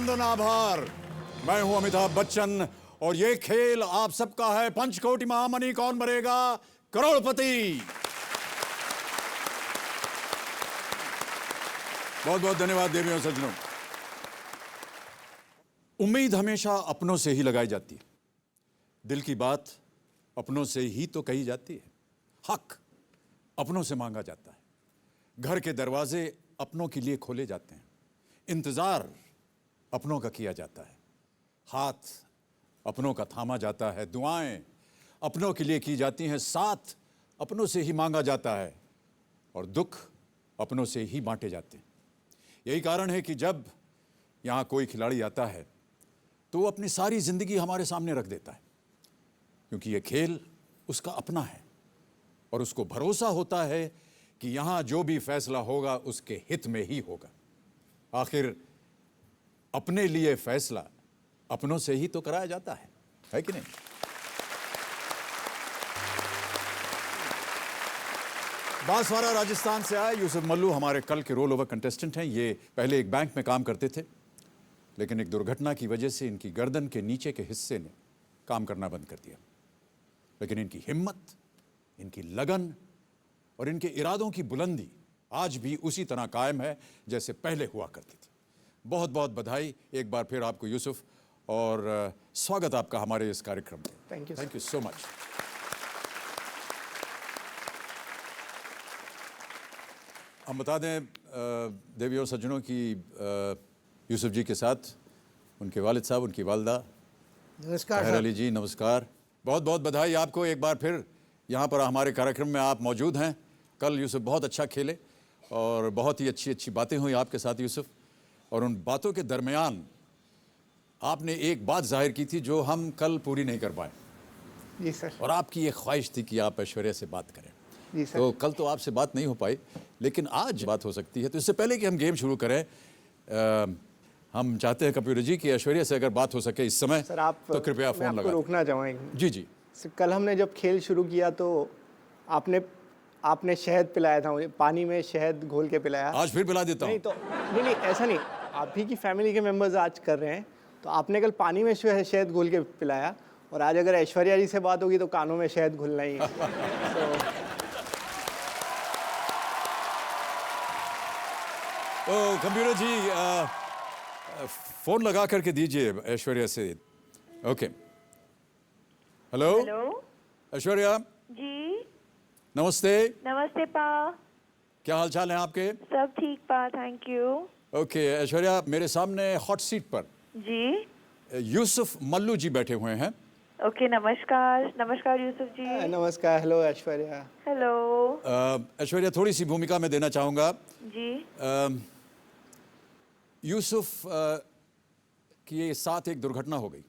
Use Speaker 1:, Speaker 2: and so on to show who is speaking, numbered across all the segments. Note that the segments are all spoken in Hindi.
Speaker 1: अभिनंदन आभार। मैं हूं अमिताभ बच्चन और ये खेल आप सबका है। पंचकोटि महामणि कौन बनेगा करोड़पति। बहुत बहुत धन्यवाद देवियों सज्जनों। उम्मीद हमेशा अपनों से ही लगाई जाती है। दिल की बात अपनों से ही तो कही जाती है। हक अपनों से मांगा जाता है। घर के दरवाजे अपनों के लिए खोले जाते हैं। इंतजार अपनों का किया जाता है। हाथ अपनों का थामा जाता है। दुआएं अपनों के लिए की जाती हैं। साथ अपनों से ही मांगा जाता है और दुख अपनों से ही बांटे जाते हैं। यही कारण है कि जब यहाँ कोई खिलाड़ी आता है तो वो अपनी सारी जिंदगी हमारे सामने रख देता है, क्योंकि ये खेल उसका अपना है और उसको भरोसा होता है कि यहाँ जो भी फैसला होगा उसके हित में ही होगा। आखिर अपने लिए फैसला अपनों से ही तो कराया जाता है कि नहीं? बांसवाड़ा राजस्थान से आए यूसुफ मल्लू हमारे कल के रोल ओवर कंटेस्टेंट हैं। ये पहले एक बैंक में काम करते थे, लेकिन एक दुर्घटना की वजह से इनकी गर्दन के नीचे के हिस्से ने काम करना बंद कर दिया। लेकिन इनकी हिम्मत, इनकी लगन और इनके इरादों की बुलंदी आज भी उसी तरह कायम है जैसे पहले हुआ करती थी। बहुत बहुत बधाई एक बार फिर आपको यूसुफ, और स्वागत आपका हमारे इस कार्यक्रम में। Thank you so much. हम बता दें देवी और सज्जनों की यूसुफ जी के साथ उनके वालिद साहब, उनकी वालदा
Speaker 2: नमस्कार
Speaker 1: अली जी, नमस्कार। बहुत बहुत बधाई आपको एक बार फिर यहाँ पर हमारे कार्यक्रम में आप मौजूद हैं। कल यूसुफ बहुत अच्छा खेले और बहुत ही अच्छी अच्छी बातें हुई आपके साथ यूसुफ, और उन बातों के दरमियान आपने एक बात जाहिर की थी जो हम कल पूरी नहीं कर पाए।
Speaker 2: जी सर।
Speaker 1: और आपकी ये ख्वाहिश थी कि आप ऐश्वर्या से बात करें।
Speaker 2: जी सर।
Speaker 1: तो कल तो आपसे बात नहीं हो पाई, लेकिन आज बात हो सकती है। तो इससे पहले कि हम गेम शुरू करें, हम चाहते हैं कंप्यूटर जी कि ऐश्वर्या से अगर बात हो सके इस समय
Speaker 2: सर, आप
Speaker 1: तो कृपया
Speaker 2: मैं
Speaker 1: फोन
Speaker 2: आपको
Speaker 1: लगा।
Speaker 2: रोकना चाहूँगा।
Speaker 1: जी जी।
Speaker 2: कल हमने जब खेल शुरू किया तो आपने शहद पिलाया था मुझे, पानी में शहद घोल के पिलाया।
Speaker 1: आज फिर पिला देता हूँ।
Speaker 2: नहीं तो नहीं ऐसा नहीं, आप ही की फैमिली के मेंबर्स आज कर रहे हैं, तो आपने कल पानी में शहद घोल के पिलाया, और आज अगर ऐश्वर्या जी से बात होगी तो कानों में शहद घुलना ही है।
Speaker 1: तो कंप्यूटर जी फोन लगा करके दीजिए ऐश्वर्या से। ओके। हेलो ऐश्वर्या
Speaker 3: जी।
Speaker 1: नमस्ते।
Speaker 3: नमस्ते पा।
Speaker 1: क्या हाल चाल है आपके?
Speaker 3: सब ठीक पा, थैंक यू।
Speaker 1: ओके ऐश्वर्या, मेरे सामने हॉट सीट पर
Speaker 3: जी
Speaker 1: यूसुफ मल्लू जी बैठे हुए हैं।
Speaker 3: ओके, नमस्कार। नमस्कार यूसुफ जी।
Speaker 2: नमस्कार। हेलो ऐश्वर्या।
Speaker 3: हेलो।
Speaker 1: ऐश्वर्या, थोड़ी सी भूमिका में देना चाहूँगा।
Speaker 3: जी।
Speaker 1: यूसुफ के साथ एक दुर्घटना हो गई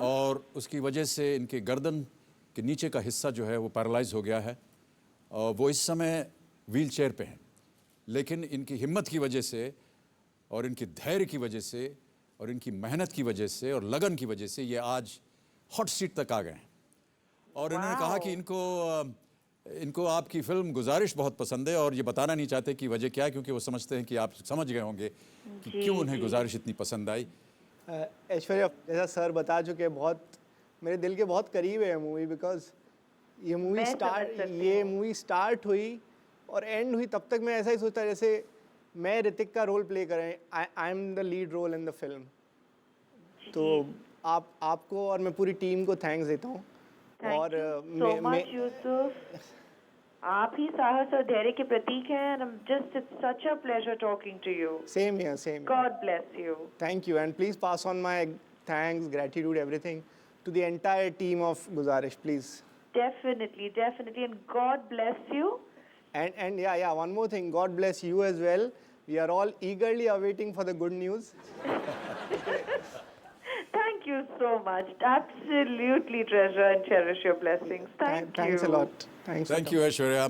Speaker 1: और उसकी वजह से इनके गर्दन के नीचे का हिस्सा जो है वो पैरालाइज हो गया है और वो इस समय व्हील चेयर पे हैं। लेकिन इनकी हिम्मत की वजह से और इनकी धैर्य की वजह से और इनकी मेहनत की वजह से और लगन की वजह से ये आज हॉट सीट तक आ गए हैं। और इन्होंने कहा कि इनको आपकी फिल्म गुजारिश बहुत पसंद है, और ये बताना नहीं चाहते कि वजह क्या है, क्योंकि वो समझते हैं कि आप समझ गए होंगे कि क्यों उन्हें गुजारिश इतनी पसंद आई।
Speaker 2: ऐश्वर्या, जैसा सर बता चुके, बहुत मेरे दिल के बहुत करीब है मूवी, बिकॉज ये मूवी स्टार्ट हुई और एंड हुई तब तक मैं ऐसा ही सोचता जैसे मैं ऋतिक का रोल प्ले करें। I am the lead role in the film. तो आपको और मैं पूरी टीम को थैंक्स देता हूँ। और
Speaker 3: यूसुफ, आप ही साहस और धैर्य के प्रतीक हैं। Just it's such a pleasure talking to you.
Speaker 2: Same here.
Speaker 3: God bless you.
Speaker 2: Thank you, and please pass on my thanks, gratitude, everything to the entire team of Guzarish, please.
Speaker 3: Definitely, and God bless you.
Speaker 2: And yeah, one more thing, God bless you as well. We are all eagerly awaiting for the good news.
Speaker 3: Thank you so much. Absolutely treasure and cherish your blessings. Thank you.
Speaker 2: Thanks a lot.
Speaker 1: Thank you Aishwarya.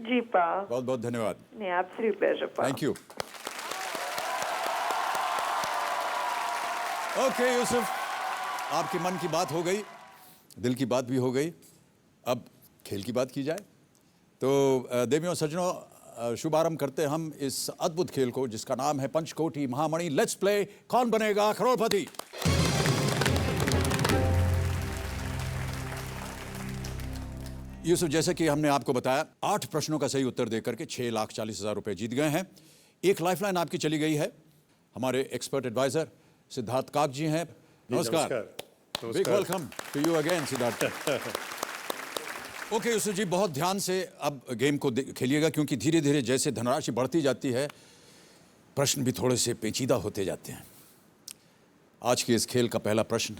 Speaker 3: जी पा।
Speaker 1: बहुत बहुत धन्यवाद।
Speaker 3: नहीं, absolute pleasure पा।
Speaker 1: Thank you. ओके यूसुफ, आपके मन की बात हो गई, दिल की बात भी हो गई, अब खेल की बात की जाए। तो देवियों सज्जनों, शुभारंभ करते हैं हम इस अद्भुत खेल को जिसका नाम है पंचकोटी महामणि। लेट्स प्ले कौन बनेगा करोड़पति। यूसुफ, जैसे कि हमने आपको बताया 8 प्रश्नों का सही उत्तर देकर के 6,40,000 रुपए जीत गए हैं। एक लाइफलाइन आपकी चली गई है। हमारे एक्सपर्ट एडवाइजर सिद्धार्थ काक जी हैं। नमस्कार। Big welcome to you again Siddharth. Okay Yusuf ji, बहुत ध्यान से अब गेम को खेलिएगा क्योंकि धीरे धीरे जैसे धनराशि बढ़ती जाती है प्रश्न भी थोड़े से पेचीदा होते जाते हैं। आज के इस खेल का पहला प्रश्न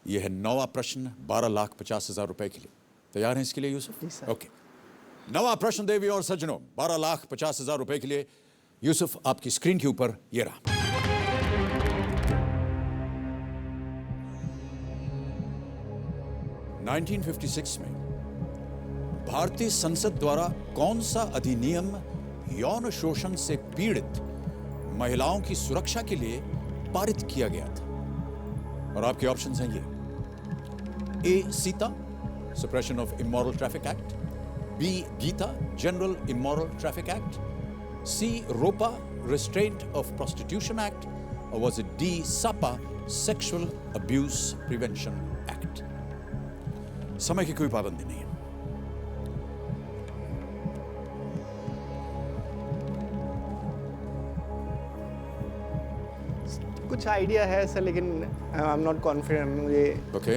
Speaker 1: यह है 9वां प्रश्न 12,50,000 रुपए के लिए। तैयार हैं इसके लिए यूसुफ? ओके, 9वां प्रश्न देवी और सज्जनों 12,50,000 रुपए के लिए यूसुफ आपकी स्क्रीन के ऊपर ये रहा। (1956) में भारतीय संसद द्वारा कौन सा अधिनियम यौन शोषण से पीड़ित महिलाओं की सुरक्षा के लिए पारित किया गया था? और आपके ऑप्शंस हैं ये: ए Sita, Suppression of Immoral Traffic Act; B. Geeta, General Immoral Traffic Act; C. ROPA, Restraint of Prostitution Act; or was it D. SAPA, Sexual Abuse Prevention Act? समय की कोई पाबंदी नहीं है।
Speaker 2: कुछ आइडिया है सर, लेकिन आई एम नॉट कॉन्फिडेंट। मुझे
Speaker 1: ओके,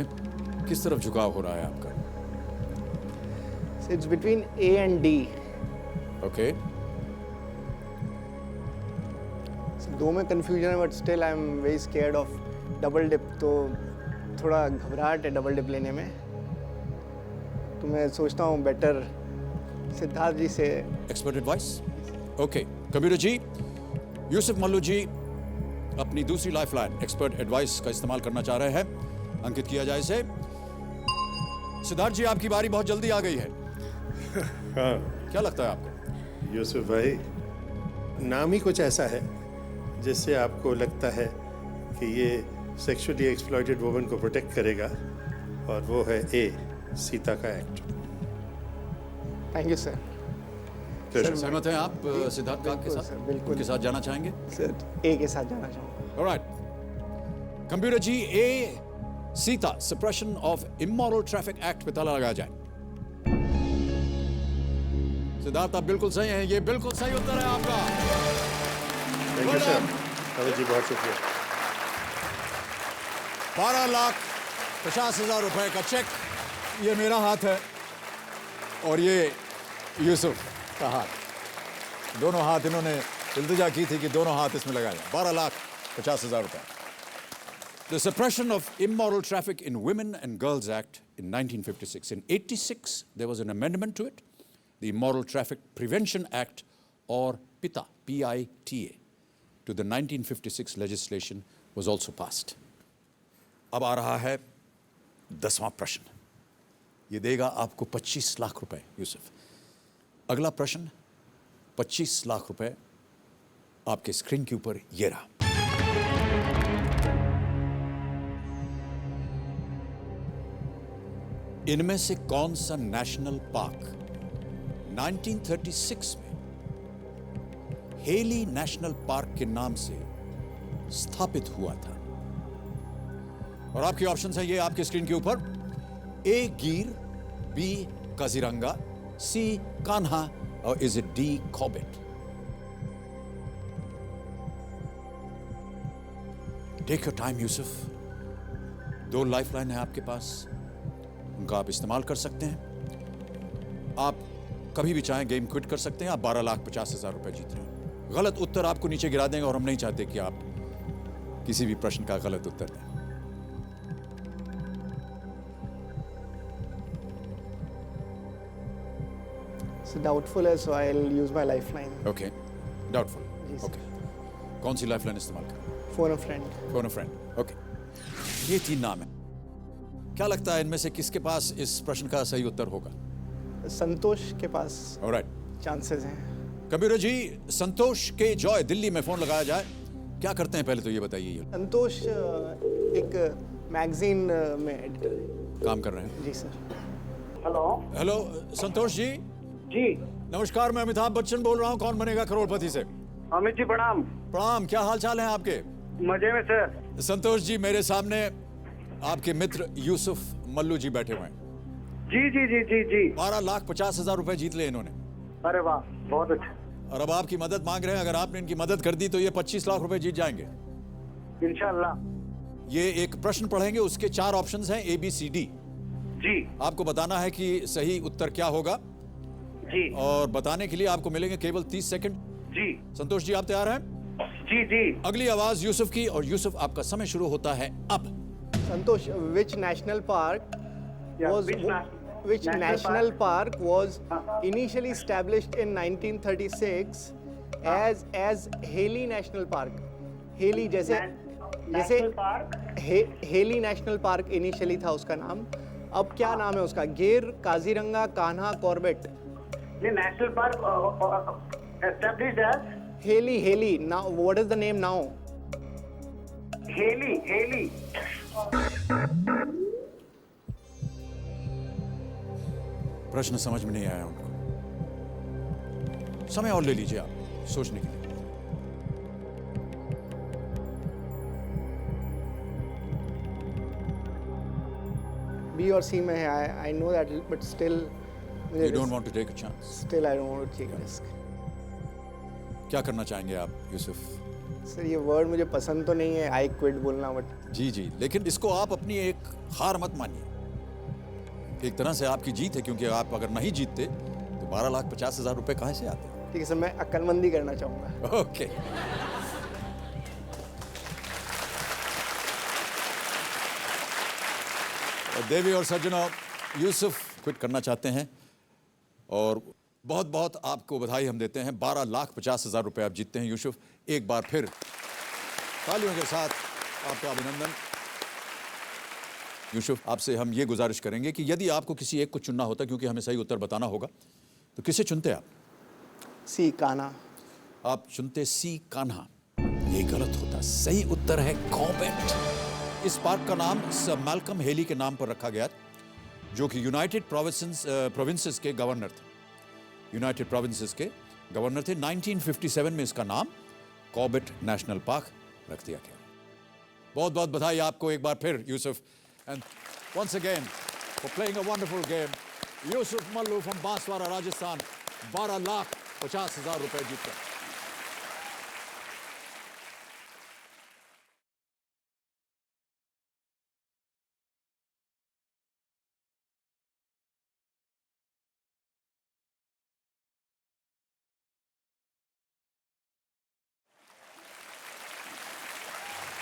Speaker 1: किस तरफ झुकाव हो रहा है आपका?
Speaker 2: It's between A and D.
Speaker 1: Okay,
Speaker 2: दो में कंफ्यूजन है, but still I am very scared of double dip, तो थोड़ा घबराहट है डबल डिप लेने में। तो मैं सोचता हूँ बेटर सिद्धार्थ जी से।
Speaker 1: Expert advice. Okay, Kabir ji, Yusuf Mallu जी अपनी दूसरी लाइफलाइन एक्सपर्ट एडवाइस का इस्तेमाल करना चाह रहे हैं। अंकित किया जाए इसे। सिद्धार्थ जी, आपकी बारी बहुत जल्दी आ गई है।
Speaker 4: हाँ
Speaker 1: क्या लगता है आपको?
Speaker 4: यूसुफ भाई, नाम ही कुछ ऐसा है जिससे आपको लगता है कि ये सेक्सुअली एक्सप्लॉइटेड वुमन को प्रोटेक्ट करेगा, और वो है ए सीता का एक्ट।
Speaker 2: Thank you sir.
Speaker 1: सहमत हैं आप सिद्धार्थ काक के
Speaker 2: बिल्कुल
Speaker 1: साथ?
Speaker 2: सर, बिल्कुल।
Speaker 1: उनके साथ जाना चाहेंगे?
Speaker 2: सर ए के साथ जाना चाहूँगा।
Speaker 1: Alright, computer ji, A SITA suppression of immoral traffic act पे ताला लगाया जाए। सिद्धार्थ, आप बिल्कुल सही हैं, ये बिल्कुल सही उत्तर है आपका।
Speaker 4: Thank you sir. Amit ji, बहुत शुक्रिया।
Speaker 1: 12,50,000 रुपए का चेक, ये मेरा हाथ है और ये यूसुफ का हाथ। दोनों हाथ इन्होंने इल्तिजा की थी कि दोनों हाथ इसमें लगाए। 12,50,000 रुपए। The Suppression of Immoral Traffic in Women and Girls Act in 1956. In 86, there was an amendment to it. The Immoral Traffic Prevention Act, or PITA, P-I-T-A, to the 1956 legislation was also passed. अब आ रहा है 10वां प्रश्न। ये देगा आपको 25 लाख रुपए यूसुफ। अगला प्रश्न 25 लाख रुपए आपके स्क्रीन के ऊपर ये रहा। इनमें से कौन सा नेशनल पार्क 1936 में हेली नेशनल पार्क के नाम से स्थापित हुआ था? और आपके ऑप्शंस हैं ये आपके स्क्रीन के ऊपर: ए गिर, बी काजीरंगा, सी कान्हा, और is it D Corbett? Take your time Yusuf. 2 lifeline है आपके पास, उनका आप इस्तेमाल कर सकते हैं। आप कभी भी चाहें गेम क्विट कर सकते हैं। आप 12,50,000 रुपए जीत रहे हैं। गलत उत्तर आपको नीचे गिरा देंगे और हम नहीं चाहते कि आप किसी भी प्रश्न का गलत उत्तर दें।
Speaker 2: डाउटफुल है, so I will use my lifeline.
Speaker 1: Okay, doubtful.
Speaker 2: जी सर।
Speaker 1: ओके, कौन सी लाइफलाइन इस्तेमाल करें?
Speaker 2: Phone a friend.
Speaker 1: Phone a friend. Okay, ये 3 नाम है। क्या लगता है इनमें से किसके पास इस प्रश्न का सही उत्तर होगा?
Speaker 2: संतोष के पास
Speaker 1: ऑलराइट,
Speaker 2: चांसेस हैं।
Speaker 1: कबीर जी, संतोष के जॉय दिल्ली में फोन लगाया जाए। क्या करते हैं पहले तो ये बताइए।
Speaker 2: संतोष एक मैगजीन में एडिटर है।
Speaker 1: काम कर रहे हैं?
Speaker 2: जी sir.
Speaker 5: Hello.
Speaker 1: Hello Santosh ji.
Speaker 5: जी।
Speaker 1: नमस्कार, मैं अमिताभ बच्चन बोल रहा हूँ कौन बनेगा करोड़पति से।
Speaker 5: अमित जी प्रणाम।
Speaker 1: प्रणाम, क्या हाल चाल है आपके?
Speaker 5: मजे में सर।
Speaker 1: संतोष जी, मेरे सामने आपके मित्र यूसुफ मल्लू जी बैठे हुए हैं।
Speaker 5: जी जी जी जी जी।
Speaker 1: 12,50,000 रुपए जीत लिए इन्होंने।
Speaker 5: अरे वाह, बहुत अच्छा।
Speaker 1: और अब आपकी मदद मांग रहे हैं। अगर आपने इनकी मदद कर दी तो ये 25 लाख रुपए जीत जाएंगे।
Speaker 5: इंशाल्लाह।
Speaker 1: ये एक प्रश्न पढ़ेंगे, उसके 4 ऑप्शंस हैं ABCD।
Speaker 5: जी
Speaker 1: आपको बताना है कि सही उत्तर क्या होगा
Speaker 5: जी
Speaker 1: और बताने के लिए आपको मिलेंगे केवल 30 सेकंड।
Speaker 5: जी
Speaker 1: संतोष जी, आप तैयार हैं?
Speaker 5: जी जी।
Speaker 1: अगली आवाज यूसुफ की, और यूसुफ आपका समय शुरू होता है अब।
Speaker 2: संतोष, which national park
Speaker 5: Yeah,
Speaker 2: was
Speaker 5: which
Speaker 2: national park was initially established in 1936 as Haley National Park? Haley जैसे
Speaker 5: park.
Speaker 2: Hailey national park initially था उसका नाम। अब क्या नाम है उसका? गिर, काजीरंगा, कान्हा, कॉर्बेट।
Speaker 5: ये national park established as
Speaker 2: Hailey now what is the name now?
Speaker 5: Hailey Hailey.
Speaker 1: प्रश्न समझ में नहीं आया उनको। समय और ले लीजिए आप सोचने के लिए।
Speaker 2: बी और सी में है। I know that, but still
Speaker 1: You don't want to take a chance.
Speaker 2: Still I don't want to take risk.
Speaker 1: क्या करना चाहेंगे आप यूसुफ?
Speaker 2: सर, ये वर्ड मुझे पसंद तो नहीं है, आई क्विट बोलना, बट
Speaker 1: जी जी, लेकिन इसको आप अपनी एक हार मत मानिए। एक तरह से आपकी जीत है, क्योंकि आप अगर नहीं जीतते तो 12,50,000 रुपए कहाँ से आते?
Speaker 2: ठीक है सर, मैं अक्लमंदी करना चाहूँगा।
Speaker 1: ओके। देवी और सज्जनों, यूसुफ क्विट करना चाहते हैं और बहुत बहुत आपको बधाई हम देते हैं। 12,50,000 रुपए आप जीतते हैं यूसुफ। एक बार फिर तालियों के साथ आपका अभिनंदन। यूसुफ, आपसे हम ये गुजारिश करेंगे कि यदि आपको किसी एक को चुनना होता, क्योंकि हमें सही उत्तर बताना होगा, तो किसे चुनते आप?
Speaker 2: सी, कान्हा।
Speaker 1: आप चुनते सी, कान्हा। ये गलत होता। सही उत्तर है कॉर्बेट। इस पार्क का नाम सर मैल्कम हेली के नाम पर रखा गया, जो कि यूनाइटेड प्रोविंसेस के गवर्नर थे। यूनाइटेड प्रोविंसेस के गवर्नर थे। 1957 में इसका नाम कॉर्बेट नेशनल पार्क रख दिया गया। बहुत बहुत बधाई आपको एक बार फिर Yusuf, and once again for playing a wonderful game. Yusuf Mallu from Banswara, Rajasthan, 12,50,000 रुपए जीतकर।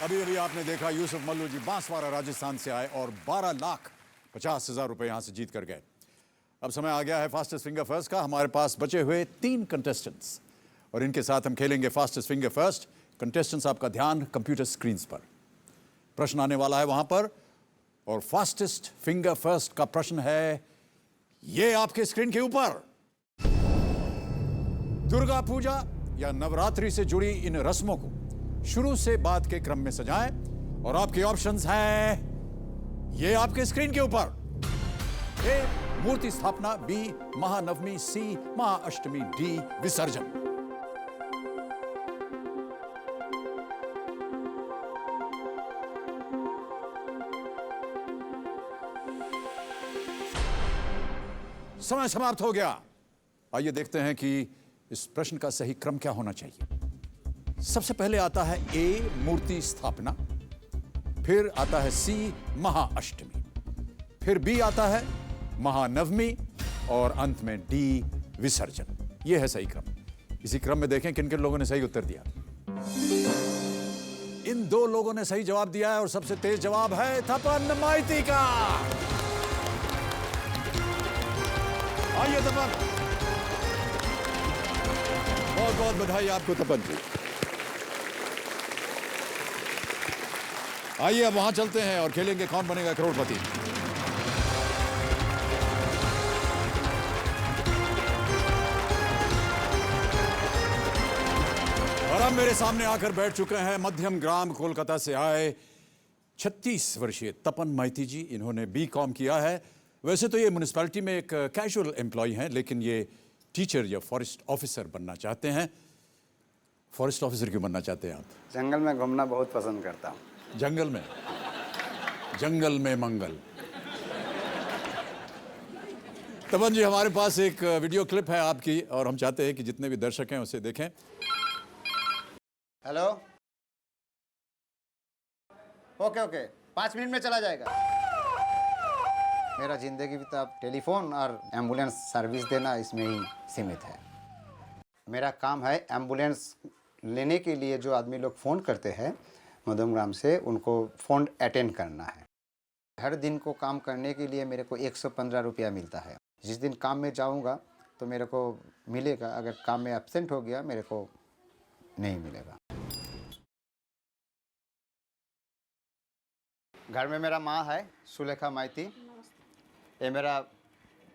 Speaker 1: अभी अभी आपने देखा यूसुफ मल्लू जी बांसवाड़ा राजस्थान से आए और 12,50,000 रुपए यहां से जीत कर गए। अब समय आ गया है फास्टेस्ट फिंगर फर्स्ट का। हमारे पास बचे हुए 3 कंटेस्टेंट्स और इनके साथ हम खेलेंगे फास्टेस्ट फिंगर फर्स्ट। कंटेस्टेंट्स, आपका ध्यान कंप्यूटर स्क्रीन्स पर। प्रश्न आने वाला है वहां पर, और फास्टेस्ट फिंगर फर्स्ट का प्रश्न है ये आपके स्क्रीन के ऊपर। दुर्गा पूजा या नवरात्रि से जुड़ी इन रस्मों को शुरू से बाद के क्रम में सजाएं, और आपके ऑप्शंस हैं ये आपके स्क्रीन के ऊपर। ए, मूर्ति स्थापना, बी, महानवमी, सी, महाअष्टमी, डी, विसर्जन। समय समाप्त हो गया। आइए देखते हैं कि इस प्रश्न का सही क्रम क्या होना चाहिए। सबसे पहले आता है ए, मूर्ति स्थापना, फिर आता है सी, महाअष्टमी, फिर बी आता है महानवमी, और अंत में डी, विसर्जन। यह है सही क्रम। इसी क्रम में देखें किन किन लोगों ने सही उत्तर दिया। इन 2 लोगों ने सही जवाब दिया है, और सबसे तेज जवाब है तपन माइती का। आइए तपन, बहुत बहुत बधाई आपको तपन जी। आइए अब वहां चलते हैं और खेलेंगे कौन बनेगा करोड़पति। और अब मेरे सामने आकर बैठ चुके हैं मध्यम ग्राम कोलकाता से आए 36 वर्षीय तपन माइती जी। इन्होंने BCom किया है। वैसे तो ये म्युनिसिपैलिटी में एक कैजुअल एम्प्लॉय हैं, लेकिन ये टीचर या फॉरेस्ट ऑफिसर बनना चाहते हैं। फॉरेस्ट ऑफिसर क्यों बनना चाहते हैं आप?
Speaker 6: जंगल में घूमना बहुत पसंद करता हूँ।
Speaker 1: जंगल में मंगल। तपन जी, हमारे पास एक वीडियो क्लिप है आपकी और हम चाहते हैं कि जितने भी दर्शक हैं उसे देखें।
Speaker 6: हेलो, ओके 5 मिनट में चला जाएगा। मेरा जिंदगी भी तो अब टेलीफोन और एम्बुलेंस सर्विस देना इसमें ही सीमित है। मेरा काम है एम्बुलेंस लेने के लिए जो आदमी लोग फ़ोन करते हैं मधुमग्राम से, उनको फ़ोन अटेंड करना है। हर दिन को काम करने के लिए मेरे को 115 रुपया मिलता है। जिस दिन काम में जाऊंगा तो मेरे को मिलेगा, अगर काम में एब्सेंट हो गया मेरे को नहीं मिलेगा। घर में मेरा माँ है सुलेखा माइती, ये मेरा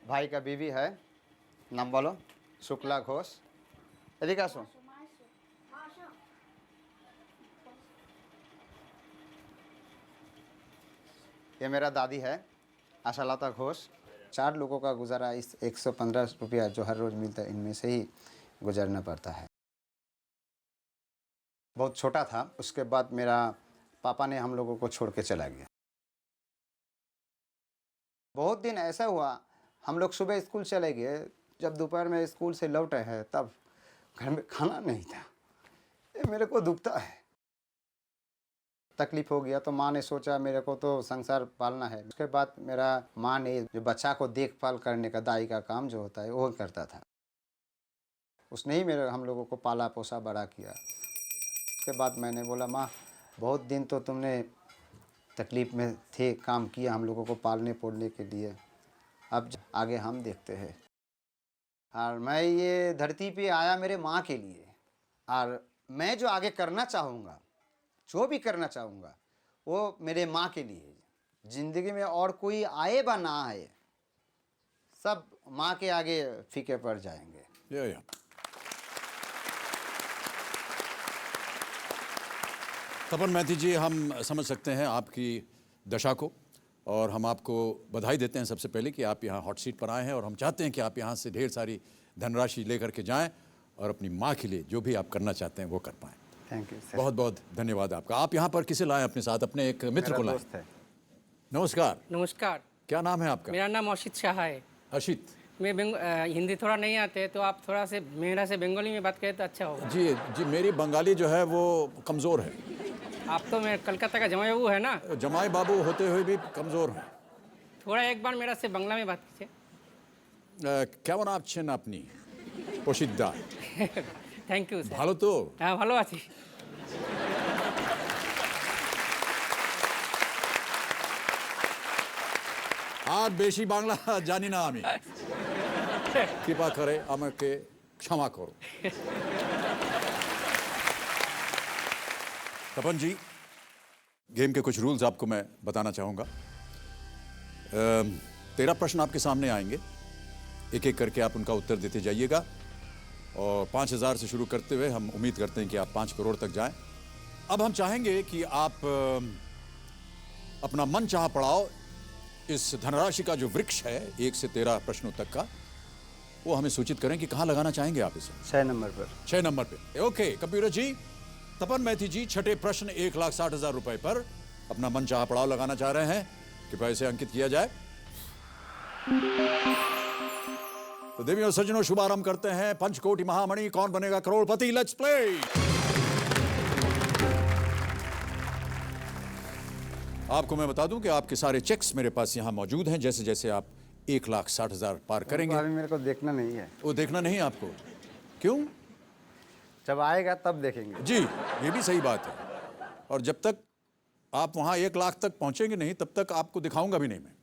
Speaker 6: भाई का बीवी है, नाम बोलो, शुक्ला घोष। एदिका सुन, ये मेरा दादी है आशालता घोष। 4 लोगों का गुजारा इस 115 रुपया जो हर रोज़ मिलता है इनमें से ही गुजरना पड़ता है। बहुत छोटा था, उसके बाद मेरा पापा ने हम लोगों को छोड़ के चला गया। बहुत दिन ऐसा हुआ, हम लोग सुबह स्कूल चले गए, जब दोपहर में स्कूल से लौटे हैं तब घर में खाना नहीं था। ये मेरे को दुखता है, तकलीफ हो गया। तो माँ ने सोचा मेरे को तो संसार पालना है। उसके बाद मेरा माँ ने जो बच्चा को देखभाल करने का दाई का काम जो होता है वो करता था। उसने ही मेरे हम लोगों को पाला पोसा बड़ा किया। उसके बाद मैंने बोला, माँ बहुत दिन तो तुमने तकलीफ़ में थे, काम किया हम लोगों को पालने पोलने के लिए, अब आगे हम देखते हैं। और मैं ये धरती पे आया मेरे माँ के लिए, और मैं जो आगे करना चाहूँगा, जो भी करना चाहूँगा वो मेरे माँ के लिए। ज़िंदगी में और कोई आए व ना आए, सब माँ के आगे फीके पड़ जाएंगे।
Speaker 1: या। तपन मैथी जी, हम समझ सकते हैं आपकी दशा को और हम आपको बधाई देते हैं सबसे पहले कि आप यहाँ हॉट सीट पर आए हैं, और हम चाहते हैं कि आप यहाँ से ढेर सारी धनराशि लेकर के जाएं और अपनी माँ के लिए जो भी आप करना चाहते हैं वो कर पाएं।
Speaker 6: Thank you sir.
Speaker 1: बहुत बहुत धन्यवाद आपका। आप यहाँ पर किसे लाए अपने साथ? अपने एक मित्र को लाए?
Speaker 6: दोस्त है।
Speaker 1: नमस्कार।
Speaker 7: नमस्कार,
Speaker 1: क्या नाम है आपका?
Speaker 7: मेरा नाम अशित शाह है।
Speaker 1: अशित
Speaker 7: मैं हिंदी थोड़ा नहीं आते, तो आप थोड़ा से मेरा से बंगाली में बात करें तो अच्छा होगा।
Speaker 1: जी, मेरी बंगाली जो है वो कमज़ोर है।
Speaker 7: आप तो मेरे कलकत्ता का जमाई बाबू है ना?
Speaker 1: जमाई बाबू होते हुए भी कमज़ोर हैं।
Speaker 7: थोड़ा एक बार मेरा से बंगला में बात कीजिए।
Speaker 1: কেমন আছেন আপনি প্রসিদ্ধা?
Speaker 7: Thank you sir.
Speaker 1: ভালো তো?
Speaker 7: হ্যাঁ, ভালো আছি।
Speaker 1: আর বেশি বাংলা জানি না আমি, কৃপা করে আমাকে ক্ষমা করো। तपन जी, गेम के कुछ रूल्स आपको मैं बताना चाहूँगा। 13 प्रश्न आपके सामने आएंगे, एक एक करके आप उनका उत्तर देते जाइएगा, और 5000 से शुरू करते हुए हम उम्मीद करते हैं कि आप 5 करोड़ तक जाएं। अब हम चाहेंगे कि आप अपना मन चाहा पड़ाव, इस धनराशि का जो वृक्ष है 1 से 13 प्रश्नों तक का, वो हमें सूचित करें कि कहाँ लगाना चाहेंगे आप इसे।
Speaker 6: 6 नंबर पर।
Speaker 1: 6 नंबर पे। ओके कंप्यूटर जी, तपन मैथी जी छठे प्रश्न 1,60,000 रुपए पर अपना मन चाहा पड़ाव लगाना चाह रहे हैं। कृपया इसे अंकित किया जाए। तो देवियों सज्जनों, शुभारंभ करते हैं। पंचकोटि महामणि, कौन बनेगा करोड़पति? Let's play. आपको मैं बता दूं कि आपके सारे चेक्स मेरे पास यहां मौजूद हैं। जैसे जैसे आप 1,60,000 पार करेंगे।
Speaker 6: अभी मेरे को देखना नहीं है।
Speaker 1: वो देखना नहीं आपको? क्यों?
Speaker 6: जब आएगा तब देखेंगे।
Speaker 1: जी, ये भी सही बात है। और जब तक आप वहां 1 लाख तक पहुंचेंगे नहीं, तब तक आपको दिखाऊंगा भी नहीं मैं।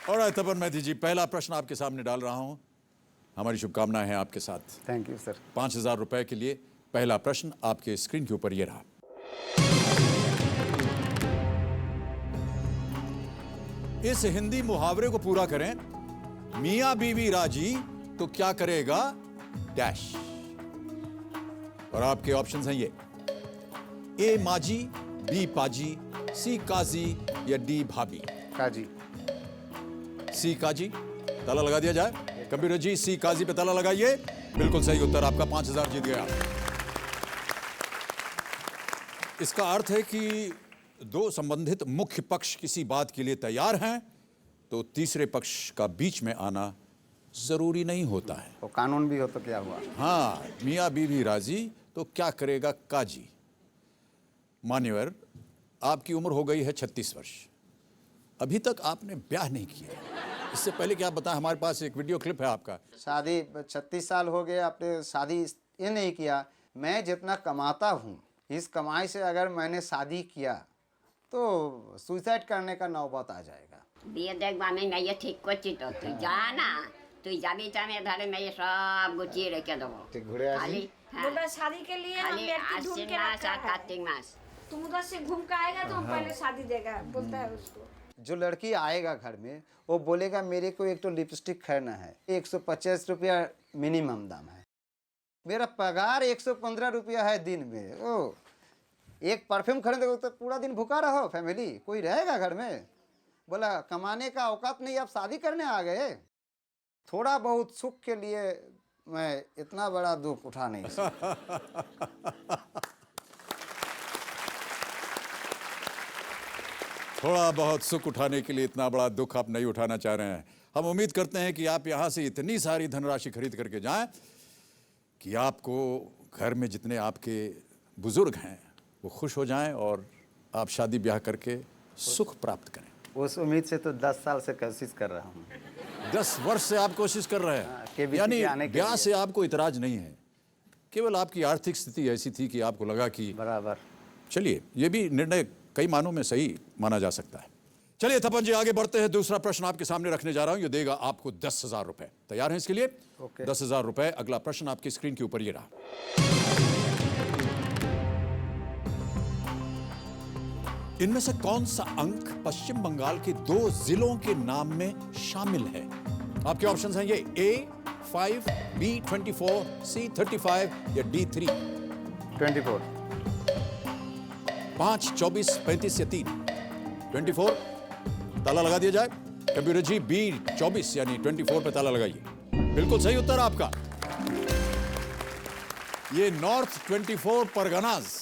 Speaker 1: और तपन मैथी जी, पहला प्रश्न आपके सामने डाल रहा हूं। हमारी शुभकामनाएं हैं आपके साथ।
Speaker 6: Thank you sir.
Speaker 1: 5,000 रुपए के लिए पहला प्रश्न आपके स्क्रीन के ऊपर ये रहा। इस हिंदी मुहावरे को पूरा करें। मियां बीवी राजी तो क्या करेगा डैश। और आपके ऑप्शंस हैं ये: ए माजी, बी पाजी, सी काजी या डी भाभी।
Speaker 6: काजी।
Speaker 1: सी काजी, ताला लगा दिया जाए। कंप्यूटर जी सी काजी पे ताला लगाइए। बिल्कुल सही उत्तर, आपका 5,000 जीत गया। इसका अर्थ है कि दो संबंधित मुख्य पक्ष किसी बात के लिए तैयार हैं तो तीसरे पक्ष का बीच में आना जरूरी नहीं होता है।
Speaker 6: वो कानून भी हो तो क्या हुआ।
Speaker 1: हाँ, मियाँ बीवी राजी तो क्या करेगा काजी। मान्यवर, आपकी उम्र हो गई है 36 वर्ष, अभी तक आपने ब्याह नहीं किया। इससे पहले कि आप बताएं, हमारे पास एक वीडियो क्लिप है आपका।
Speaker 6: शादी 36 साल हो गए, आपने शादी ये नहीं किया। मैं जितना कमाता हूँ, इस कमाई से अगर मैंने शादी किया तो सुसाइड करने का नौबत आ जाएगा।
Speaker 8: বিয়ে দেখবো আমি মেয়ে ঠিক করছি তো, তুই যা না, তুই যাবি চামে ধরে মেয়ে সব গুছিয়ে রেখে দেবো।
Speaker 6: ठीक, घुरे आज
Speaker 8: खाली हाँ,
Speaker 9: बोल रहा है शादी के लिए हम
Speaker 8: खाली
Speaker 9: लड़की ढूंढ
Speaker 8: आश्विन
Speaker 9: के
Speaker 8: मास
Speaker 9: रखा
Speaker 8: और
Speaker 9: है।
Speaker 8: कार्तिक मास।
Speaker 9: तुम उधर से घूम के आएगा तो हम पहले शादी देगा, बोलता है उसको।
Speaker 6: जो लड़की आएगा घर में वो बोलेगा मेरे को एक तो लिपस्टिक खरीदना है, 150 रुपया मिनिमम दाम है। मेरा पगार 115 रुपया है दिन में। ओ एक परफ्यूम खरीदोगे तो पूरा दिन भूखा रहो, फैमिली कोई रहेगा घर में। बोला कमाने का औकात नहीं, आप शादी करने आ गए। थोड़ा बहुत सुख के लिए मैं इतना बड़ा दुख उठा नहीं सकता।
Speaker 1: थोड़ा बहुत सुख उठाने के लिए इतना बड़ा दुख आप नहीं उठाना चाह रहे हैं। हम उम्मीद करते हैं कि आप यहाँ से इतनी सारी धनराशि खरीद करके जाएं कि आपको घर में जितने आपके बुजुर्ग हैं वो खुश हो जाएं और आप शादी ब्याह करके सुख प्राप्त करें।
Speaker 6: उस उम्मीद से तो 10 साल से कोशिश कर रहा हूँ।
Speaker 1: 10 वर्ष से आप कोशिश कर रहे
Speaker 6: KBC
Speaker 1: हैं, यानी
Speaker 6: के आने के
Speaker 1: ब्याह
Speaker 6: लिए।
Speaker 1: से आपको इतराज नहीं है, केवल आपकी आर्थिक स्थिति ऐसी थी कि आपको लगा कि
Speaker 6: बराबर।
Speaker 1: चलिए, ये भी निर्णय कई मानों में सही माना जा सकता है। चलिए तपन जी, आगे बढ़ते हैं। दूसरा प्रश्न आपके सामने रखने जा रहा हूं, ये देगा आपको 10,000 रुपए। तैयार हैं इसके लिए?
Speaker 6: ओके।
Speaker 1: 10,000 रुपए। अगला प्रश्न आपकी स्क्रीन के ऊपर ये रहा। इनमें से कौन सा अंक पश्चिम बंगाल के 2 जिलों के नाम में शामिल है? आपके ऑप्शंस हैं ये A5, B24, C35 या D3।
Speaker 6: 24।
Speaker 1: 5, 24, 35 या 3? 24। ताला लगा दिया जाए। कंप्यूटर जी B24 यानी 24 पे ताला लगाइए। बिल्कुल सही उत्तर आपका। ये north 24 Parganas.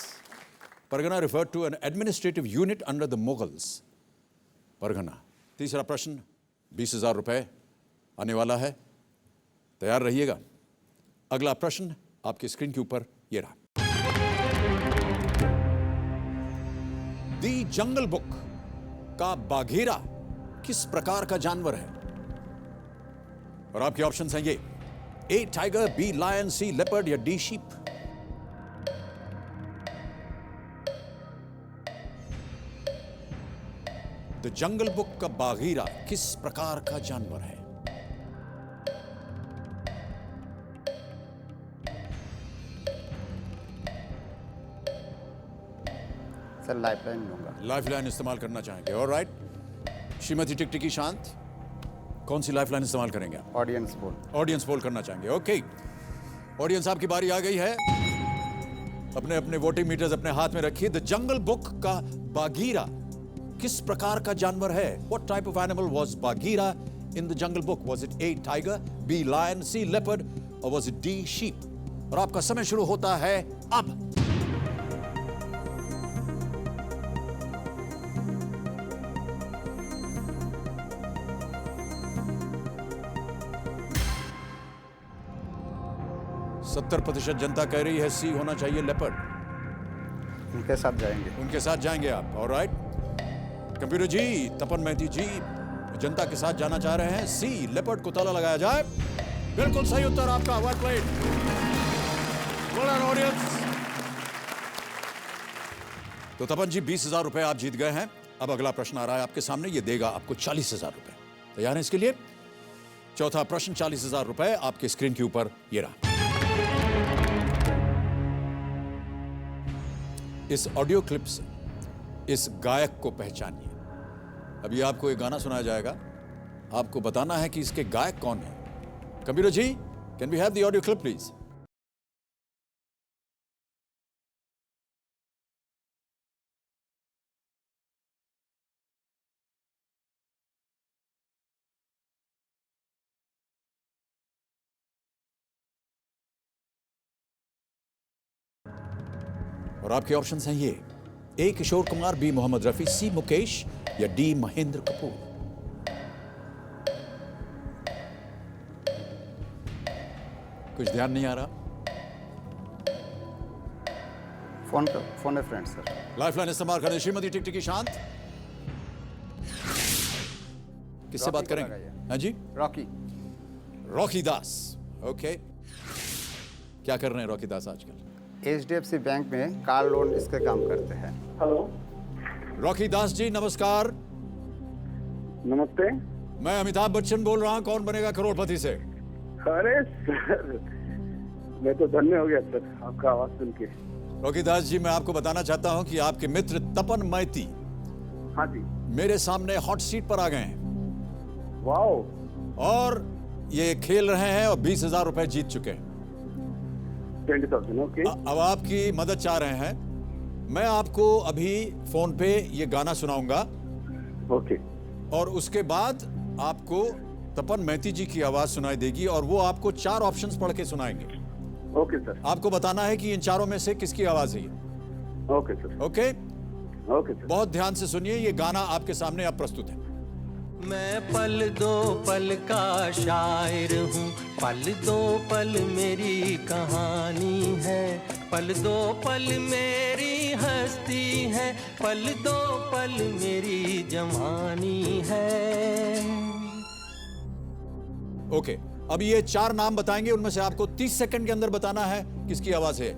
Speaker 1: Pargana referred to an administrative unit under the Mughals. Pargana. तीसरा प्रश्न 20,000 रुपए आने वाला है, तैयार रहिएगा। अगला प्रश्न आपकी स्क्रीन के ऊपर ये रहा। दी जंगल बुक का बाघीरा किस प्रकार का जानवर है? और आपके ऑप्शंस हैं ये A tiger, B lion, C leopard या D sheep. The Jungle Book का बाघीरा किस प्रकार का जानवर है?
Speaker 6: सर लाइफलाइन लूंगा।
Speaker 1: लाइफलाइन इस्तेमाल करना चाहेंगे? ऑलराइट। श्रीमती टिकटिकी शांत, कौन सी लाइफलाइन इस्तेमाल करेंगे आप?
Speaker 6: ऑडियंस बोल।
Speaker 1: ऑडियंस पोल करना चाहेंगे। ओके, ऑडियंस आपकी बारी आ गई है। अपने अपने वोटिंग मीटर्स अपने हाथ में रखिए। द जंगल बुक का बाघीरा किस प्रकार का जानवर है? What type of animal was Bagheera in the Jungle Book? Was it A tiger, B lion, C leopard, or was it D sheep? और आपका समय शुरू होता है अब। सत्तर प्रतिशत जनता कह रही है सी होना चाहिए, लेपर्ड।
Speaker 6: उनके साथ जाएंगे।
Speaker 1: उनके साथ जाएंगे आप। ऑलराइट। कंप्यूटर जी, तपन मेहती जी जनता के साथ जाना चाह रहे हैं, सी लेपर्ड को ताला लगाया जाए। बिल्कुल सही उत्तर आपका। Well played. Well done audience. तो तपन जी 20,000 रुपए आप जीत गए हैं। अब अगला प्रश्न आ रहा है आपके सामने, ये देगा आपको 40,000 रुपए। तैयार हैं इसके लिए? चौथा प्रश्न 40,000 रुपए आपके स्क्रीन के ऊपर ये रहा। इस ऑडियो क्लिप से इस गायक को पहचानिए। अभी आपको एक गाना सुनाया जाएगा, आपको बताना है कि इसके गायक कौन है। Computer ji, can we have the audio clip please? और आपके ऑप्शंस हैं ये: A Kishore Kumar, B Mohammed Rafi, C Mukesh या डी महेंद्र कपूर। कुछ ध्यान नहीं आ रहा?
Speaker 6: फोन है फ्रेंड सर।
Speaker 1: लाइफलाइन इस्तेमाल करें। श्रीमती टिकटिकी शांत, किससे बात
Speaker 6: को
Speaker 1: करेंगे?
Speaker 6: लगाइए।
Speaker 1: हाँ जी,
Speaker 6: रॉकी।
Speaker 1: रॉकी दास। ओके, क्या कर रहे हैं रॉकी दास आजकल?
Speaker 6: HDFC बैंक में कार लोन इसके काम करते हैं।
Speaker 5: हेलो,
Speaker 1: रॉकी दास जी नमस्कार,
Speaker 5: नमस्ते।
Speaker 1: मैं अमिताभ बच्चन बोल रहा हूं, कौन बनेगा करोड़पति से।
Speaker 5: अरे सर, मैं तो धन्य हो गया सर आपका आवाज सुन के।
Speaker 1: रॉकी दास जी, मैं आपको बताना चाहता हूं कि आपके मित्र तपन मैती
Speaker 5: हाँ जी।
Speaker 1: मेरे सामने हॉट सीट पर आ गए हैं
Speaker 5: वाओ,
Speaker 1: और ये खेल रहे हैं और 20,000 रुपए जीत चुके हैं।
Speaker 5: 20,000। ओके।
Speaker 1: अब आपकी मदद चाह रहे हैं। मैं आपको अभी फोन पे ये गाना सुनाऊंगा
Speaker 5: ओके।
Speaker 1: और उसके बाद आपको तपन मैती जी की आवाज सुनाई देगी और वो आपको 4 ऑप्शंस पढ़ के सुनाएंगे।
Speaker 5: Okay sir.
Speaker 1: आपको बताना है कि इन चारों में से किसकी आवाज है ये।
Speaker 5: Okay sir.
Speaker 1: Okay,
Speaker 5: okay sir.
Speaker 1: बहुत ध्यान से सुनिए, ये गाना आपके सामने अब प्रस्तुत है।
Speaker 10: मैं पल दो पल का शायर हूँ, पल दो पल मेरी कहानी है, पल दो पल मेरी हस्ती है, पल दो पल मेरी जवानी है।
Speaker 1: ओके, अब ये 4 नाम बताएंगे, उनमें से आपको 30 सेकंड के अंदर बताना है किसकी आवाज है।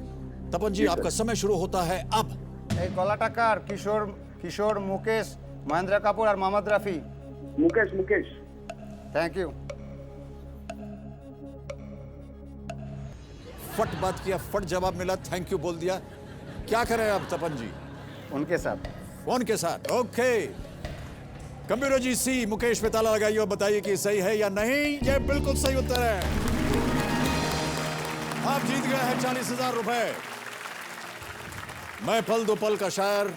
Speaker 1: तपन जी, आपका समय शुरू होता है अब।
Speaker 6: गोला टक्कर, किशोर, मुकेश, महेंद्र कपूर और मोहम्मद रफी।
Speaker 5: मुकेश।
Speaker 6: Thank you.
Speaker 1: फट बात किया, फट जवाब मिला, थैंक यू बोल दिया। क्या करें अब तपन जी?
Speaker 6: उनके साथ।
Speaker 1: फोन के साथ। ओके, कंप्यूटर जी, सी मुकेश पे ताला लगाइए और बताइए कि सही है या नहीं। ये बिल्कुल सही उत्तर है। आप जीत गए हैं 40,000 रुपए। मैं पल दो पल का शायर,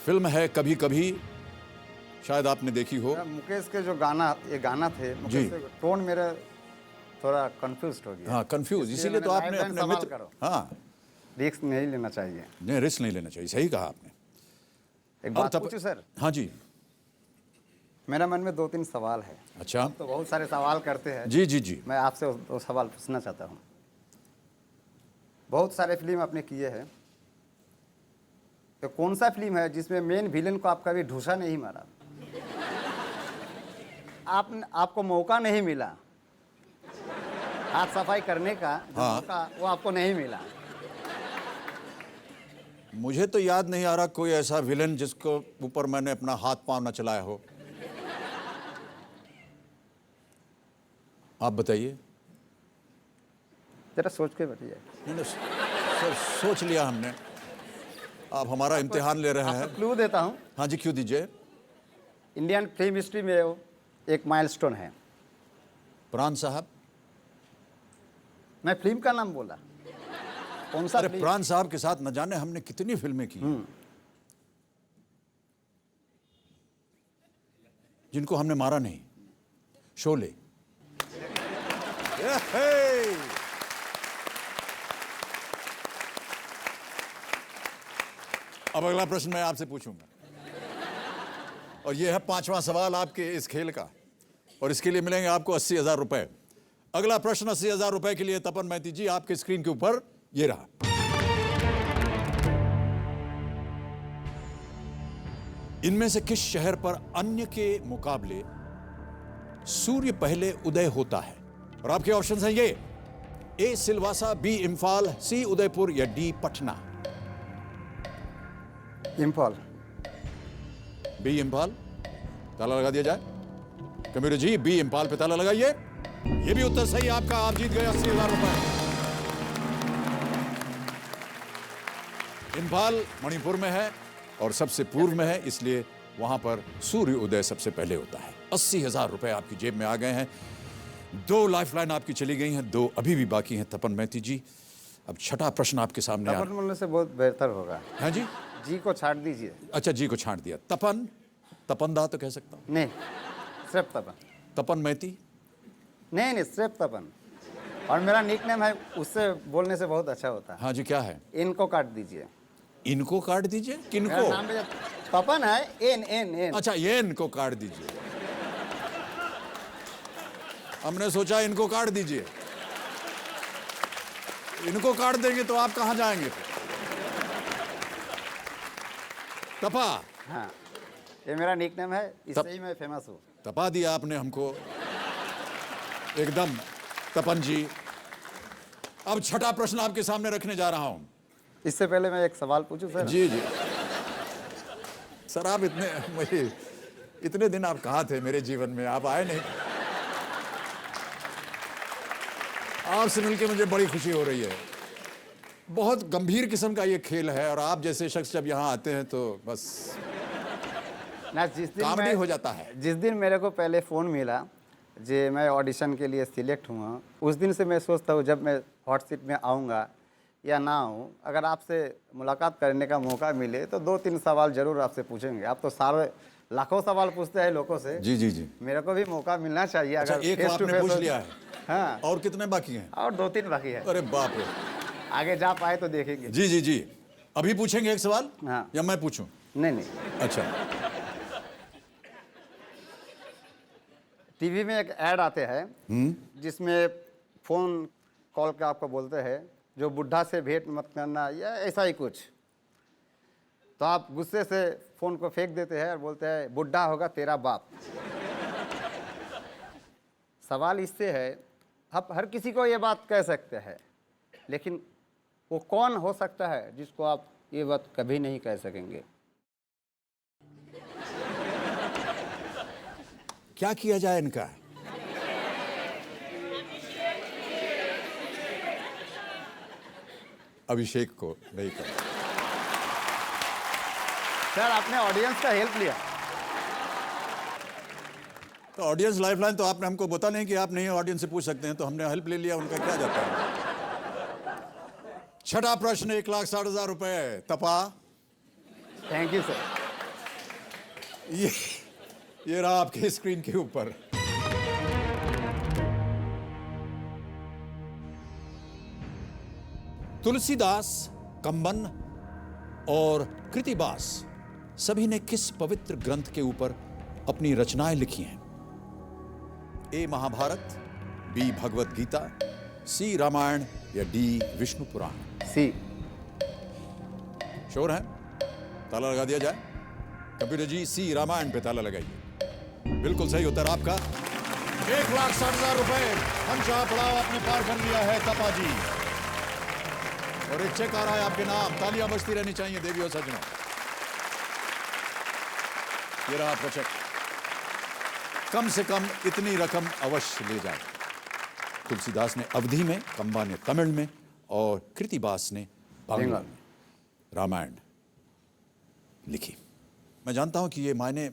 Speaker 1: फिल्म है कभी कभी, शायद आपने देखी हो।
Speaker 6: मुकेश के जो गाना थे, मुकेश के टोन मेरा थोड़ा कंफ्यूज हो गया।
Speaker 1: हाँ, कंफ्यूज, इसीलिए तो आपने अपने मित्र। हाँ,
Speaker 6: रिस्क नहीं लेना चाहिए।
Speaker 1: नहीं, रिस्क नहीं लेना चाहिए, सही कहा आपने।
Speaker 6: एक बात पूछूं सर?
Speaker 1: हाँ जी।
Speaker 6: मेरा मन में 2-3 सवाल है।
Speaker 1: अच्छा।
Speaker 6: तो बहुत सारे सवाल करते हैं।
Speaker 1: जी।
Speaker 6: मैं आपसे वो सवाल पूछना चाहता हूँ। बहुत सारे फिल्म आपने किए हैं, तो कौन सा फिल्म है जिसमें मेन विलेन को आप कभी ढूंसा नहीं मारा? आपको मौका नहीं मिला हाथ सफाई करने का, मौका वो आपको नहीं मिला।
Speaker 1: मुझे तो याद नहीं आ रहा कोई ऐसा विलेन जिसको ऊपर मैंने अपना हाथ पांव न चलाया हो। आप बताइए।
Speaker 6: जरा सोच के बताइए।
Speaker 1: नहीं, सर, सोच लिया हमने। आप हमारा इम्तिहान ले रहे हैं।
Speaker 6: क्लू देता हूँ।
Speaker 1: हाँ जी, क्यों दीजिए।
Speaker 6: इंडियन फिल्म हिस्ट्री में वो एक माइलस्टोन है।
Speaker 1: प्राण साहब।
Speaker 6: मैं फिल्म का नाम बोला, कौन सा?
Speaker 1: अरे प्राण साहब के साथ न जाने हमने कितनी फिल्में की, जिनको हमने मारा नहीं। शोले। अब अगला प्रश्न मैं आपसे पूछूंगा, और यह है 5वां सवाल आपके इस खेल का, और इसके लिए मिलेंगे आपको 80,000 रुपए। अगला प्रश्न 80,000 रुपए के लिए तपन मैती जी, आपके स्क्रीन के ऊपर ये रहा। इनमें से किस शहर पर अन्य के मुकाबले सूर्य पहले उदय होता है? और आपके ऑप्शंस हैं ये: ए सिलवासा, बी इंफाल, सी उदयपुर या डी पटना।
Speaker 6: इंफाल।
Speaker 1: बी इंफाल, ताला लगा दिया जाए। कंप्यूटर जी, बी इंफाल पे ताला लगाइए। ये भी उत्तर सही आपका, आप जीत गए 80,000 रुपए। इंफाल मणिपुर में है और सबसे पूर्व में है, इसलिए वहां पर सूर्य उदय सबसे पहले होता है। 80,000 रुपए आपकी जेब में आ गए हैं। 2 लाइफलाइन आपकी चली गई हैं, 2 अभी भी बाकी हैं। तपन मैती जी, अब छठा प्रश्न आपके सामने आ
Speaker 6: बोलने से बहुत बेहतर होगा।
Speaker 1: हाँ जी,
Speaker 6: जी को छाट दीजिए।
Speaker 1: अच्छा, जी को छांट दिया। तपनदा तो कह सकता हूं।
Speaker 6: नहीं, सिर्फ तपन।
Speaker 1: तपन मैती।
Speaker 6: नहीं, सिर्फ तपन। और मेरा निक नेम है, उससे बोलने से बहुत अच्छा होता है।
Speaker 1: हाँ जी, क्या है?
Speaker 6: इनको काट दीजिए।
Speaker 1: इनको काट दीजिए।
Speaker 6: मेरा
Speaker 1: किनको?
Speaker 6: नाम भैया तपन है, एन एन एन।
Speaker 1: अच्छा, ये इनको काट दीजिए। हमने सोचा इनको काट दीजिए। इनको काट देंगे तो आप कहां जाएंगे फिर? तपा,
Speaker 6: हाँ, ये मेरा निकनेम है, इससे ही मैं फेमस हूँ।
Speaker 1: तपा दिया आपने हमको एकदम, तपन जी। अब छठा प्रश्न आपके सामने रखने जा रहा हूं।
Speaker 6: इससे पहले मैं एक सवाल पूछूं सर?
Speaker 1: जी जी सर, आप इतने दिन आप कहाँ थे मेरे जीवन में? आप आए नहीं। आपसे मिलकर मुझे बड़ी खुशी हो रही है। बहुत गंभीर किस्म का ये खेल है और आप जैसे शख्स जब यहाँ आते हैं तो बस
Speaker 6: ना, जिस दिन
Speaker 1: कॉमेडी हो जाता है।
Speaker 6: जिस दिन मेरे को पहले फ़ोन मिला जे मैं ऑडिशन के लिए सिलेक्ट हुआ, उस दिन से मैं सोचता हूँ जब मैं हॉट सीट में आऊँगा या ना आऊँ, अगर आपसे मुलाकात करने का मौका मिले तो 2-3 सवाल जरूर आपसे पूछेंगे। आप तो सारे लाखों सवाल पूछते हैं लोगों से।
Speaker 1: जी जी जी।
Speaker 6: मेरे को भी मौका मिलना चाहिए।
Speaker 1: अच्छा,
Speaker 6: अगर
Speaker 1: एक
Speaker 6: face to
Speaker 1: आपने
Speaker 6: face
Speaker 1: पूछ
Speaker 6: हो-
Speaker 1: लिया है।
Speaker 6: हाँ,
Speaker 1: और कितने बाकी हैं?
Speaker 6: और 2-3 बाकी है।
Speaker 1: अरे बाप रे।
Speaker 6: आगे जा पाए तो देखेंगे।
Speaker 1: जी जी जी। अभी पूछेंगे एक सवाल?
Speaker 6: हाँ।
Speaker 1: या मैं पूछूं?
Speaker 6: नहीं नहीं,
Speaker 1: अच्छा।
Speaker 6: टीवी में एक ऐड आते हैं जिसमें फ़ोन कॉल के आपको बोलते हैं जो बुढ़ा से भेंट मत करना या ऐसा ही कुछ, तो आप गुस्से से फ़ोन को फेंक देते हैं और बोलते हैं बुढ़ा होगा तेरा बाप। सवाल इससे है, आप हर किसी को ये बात कह सकते हैं, लेकिन वो कौन हो सकता है जिसको आप ये बात कभी नहीं कह सकेंगे?
Speaker 1: क्या किया जाए इनका? अभिषेक को नहीं कर।
Speaker 6: सर, आपने ऑडियंस का हेल्प लिया।
Speaker 1: तो ऑडियंस लाइफलाइन तो आपने हमको बता नहीं कि आप नहीं ऑडियंस से पूछ सकते हैं, तो हमने हेल्प ले लिया, उनका क्या जाता है। छठा प्रश्न 1,60,000 रुपए। तपा,
Speaker 6: थैंक यू सर।
Speaker 1: ये रहा आपके स्क्रीन के ऊपर। तुलसीदास, कंबन और कृतिबास सभी ने किस पवित्र ग्रंथ के ऊपर अपनी रचनाएं लिखी हैं? ए महाभारत, बी भगवत गीता, सी रामायण या डी विष्णु पुराण?
Speaker 6: सी।
Speaker 1: श्योर है? ताला लगा दिया जाए? कंप्यूटर जी, सी रामायण पे ताला लगाइए। बिल्कुल सही उत्तर आपका। 1,60,000 रुपए हमशाह पड़ाव आपने पार कर लिया है तपा जी। और एक चेक आ रहा है आपके नाम। तालियां बजती रहनी चाहिए देवी और सज्जनों। ये रहा आपका चेक। कम से कम इतनी रकम अवश्य ले जाए। तुलसीदास ने अवधी में, कंबा ने तमिल में और कृतिबास ने बांग्ला में रामायण लिखी। मैं जानता हूं कि ये मायने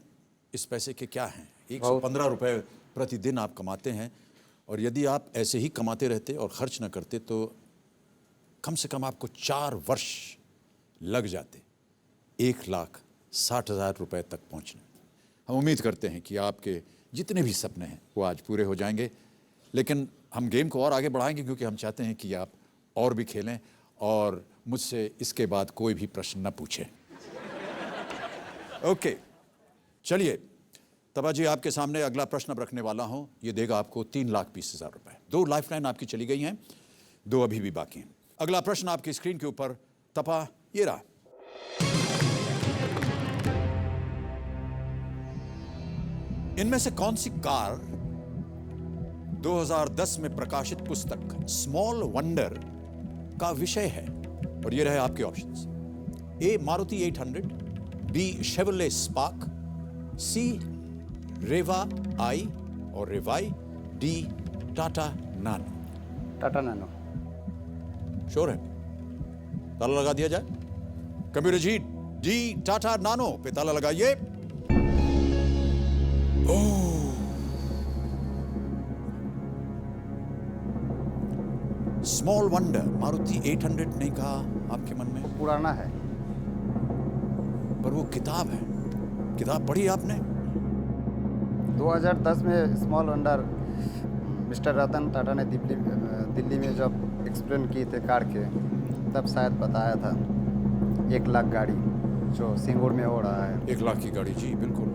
Speaker 1: इस पैसे के क्या हैं। 115 रुपए प्रतिदिन आप कमाते हैं, और यदि आप ऐसे ही कमाते रहते और खर्च न करते तो कम से कम आपको 4 वर्ष लग जाते 1,60,000 रुपए तक पहुंचने। हम उम्मीद करते हैं कि आपके जितने भी सपने हैं वो आज पूरे हो जाएंगे, लेकिन हम गेम को और आगे बढ़ाएंगे क्योंकि हम चाहते हैं कि आप और भी खेलें और मुझसे इसके बाद कोई भी प्रश्न न पूछे। ओके, चलिए तबा जी, आपके सामने अगला प्रश्न अब रखने वाला हूं। ये देगा आपको 3,20,000 रुपए। 2 लाइफलाइन आपकी चली गई हैं, 2 अभी भी बाकी हैं। अगला प्रश्न आपकी स्क्रीन के ऊपर। तपा, ये रहा। इनमें से कौन सी कार 2010 में प्रकाशित पुस्तक स्मॉल वंडर का विषय है? और ये रहे आपके ऑप्शंस। ए मारुति 800, बी शेवरले स्पार्क, सी रेवा आई और रेवाई, डी टाटा नानो?
Speaker 6: टाटा नैनो।
Speaker 1: श्योर है? ताला लगा दिया जाए? कंप्यूटर जी, डी टाटा नानो पे ताला लगाइए। स्मॉल वंडर, मारुति 800 नहीं कहा आपके मन में?
Speaker 6: पुराना है,
Speaker 1: पर वो किताब है। किताब पढ़ी आपने?
Speaker 6: 2010 में small wonder mister Ratan Tata ने दिल्ली में जब एक्सप्लेन किए थे कार के, तब शायद बताया था। 1 लाख गाड़ी जो सिंगूर में हो रहा है।
Speaker 1: 1 लाख की गाड़ी, जी बिल्कुल।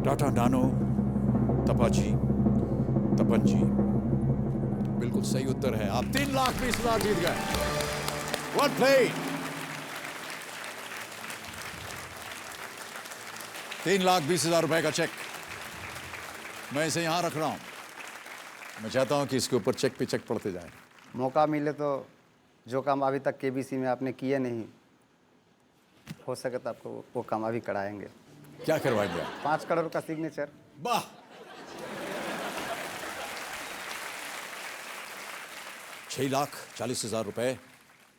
Speaker 1: टाटा नानो, तपाजी, तपन जी, बिल्कुल सही उत्तर है। आप 3,20,000 जीत गए। Well played। 3,20,000 रुपए का चेक मैं इसे यहां रख रहा हूं। मैं चाहता हूं कि इसके ऊपर चेक पे चेक पड़ते जाए।
Speaker 6: मौका मिले तो जो काम अभी तक केबीसी में आपने किए नहीं, हो सके तो आपको वो काम अभी कराएंगे।
Speaker 1: क्या करवाएंगे आप?
Speaker 6: 5 करोड़ का सिग्नेचर।
Speaker 1: वाह। $6,40,000 रुपए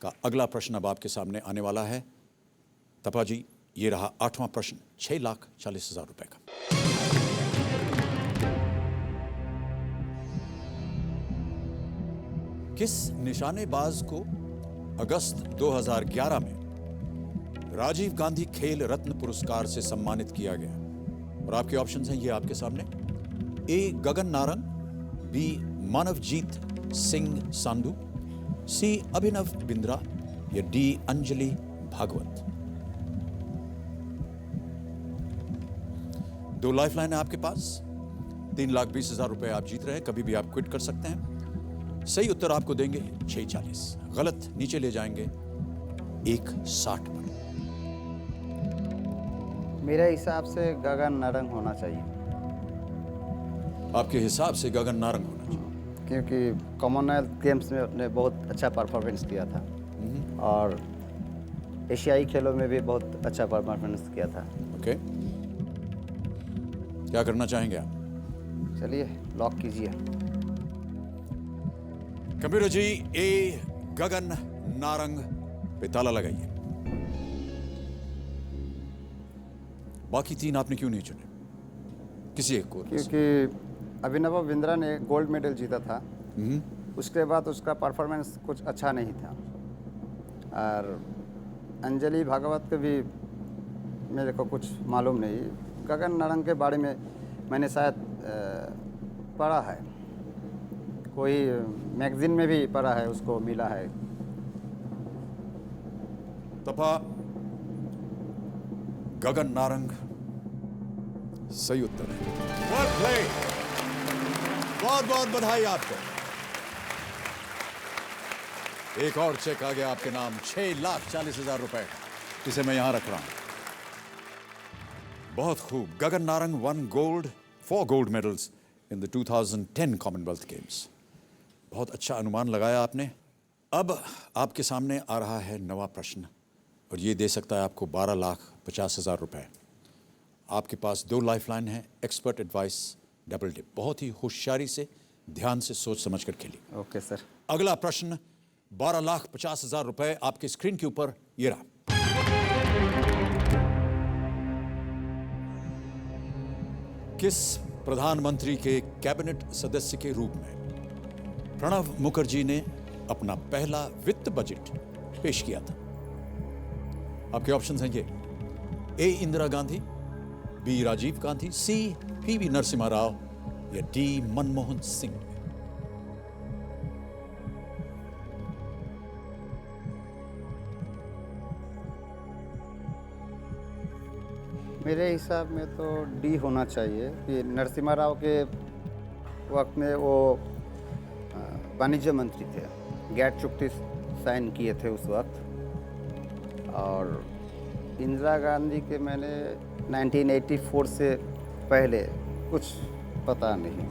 Speaker 1: का अगला प्रश्न अब आपके सामने आने वाला है। तपा जी, ये रहा 8वां प्रश्न, $6,40,000 रुपए का। किस निशानेबाज को अगस्त 2011 में राजीव गांधी खेल रत्न पुरस्कार से सम्मानित किया गया? और आपके ऑप्शंस हैं ये आपके सामने। ए गगन नारंग, बी मानवजीत सिंह सांधू, सी अभिनव बिंद्रा या डी अंजलि भागवत। 2 लाइफलाइन है आपके पास। 3,20,000 रुपए आप जीत रहे हैं। कभी भी आप क्विट कर सकते हैं। सही उत्तर आपको देंगे 6,40, गलत नीचे ले जाएंगे 1,60 पर।
Speaker 6: मेरे हिसाब से गगन नारंग होना चाहिए।
Speaker 1: आपके हिसाब से गगन नारंग होना चाहिए?
Speaker 6: क्योंकि कॉमनवेल्थ गेम्स में अपने बहुत अच्छा परफॉर्मेंस किया था और एशियाई खेलों में भी बहुत अच्छा परफॉर्मेंस किया था।
Speaker 1: ओके, क्या करना चाहेंगे आप?
Speaker 6: चलिए लॉक कीजिए।
Speaker 1: कंप्यूटर जी, ए गगन नारंग पे ताला लगाइए। बाकी 3 आपने क्यों नहीं चुने? किसी एक को?
Speaker 6: क्योंकि अभिनव बिंद्रा ने गोल्ड मेडल जीता था, उसके बाद उसका परफॉर्मेंस कुछ अच्छा नहीं था। और अंजलि भागवत के भी मेरे को कुछ मालूम नहीं। गगन नारंग के बारे में मैंने शायद पढ़ा है, कोई मैगजीन में भी पढ़ा है, उसको मिला है।
Speaker 1: तपा, गगन नारंग सही उत्तर है। Well played. बहुत बहुत बधाई आपको। एक और चेक आ गया आपके नाम, 6,40,000 रुपए का। इसे मैं यहां रख रहा हूं। बहुत खूब। Gagan Narang one gold, 4 gold medals in the 2010 Commonwealth Games. बहुत अच्छा अनुमान लगाया आपने। अब आपके सामने आ रहा है नवा प्रश्न और ये दे सकता है आपको 12,50,000 रुपए। आपके पास 2 लाइफलाइन है, एक्सपर्ट एडवाइस, डबल डिप। बहुत ही होशियारी से, ध्यान से, सोच समझ कर खेलिए।
Speaker 6: Okay sir.
Speaker 1: अगला प्रश्न 12,50,000 रुपए आपके स्क्रीन के ऊपर ये रहा। किस प्रधानमंत्री के कैबिनेट सदस्य के रूप में प्रणब मुखर्जी ने अपना पहला वित्त बजट पेश किया था? आपके ऑप्शंस हैं ये। ए इंदिरा गांधी, बी राजीव गांधी, सी पीवी नरसिम्हा राव या डी मनमोहन सिंह।
Speaker 6: मेरे हिसाब में तो डी होना चाहिए कि नरसिम्हा राव के वक्त में वो वाणिज्य मंत्री थे, गैट चुक्ति साइन किए थे उस वक्त। और इंदिरा गांधी के मैंने 1984 से पहले कुछ पता नहीं,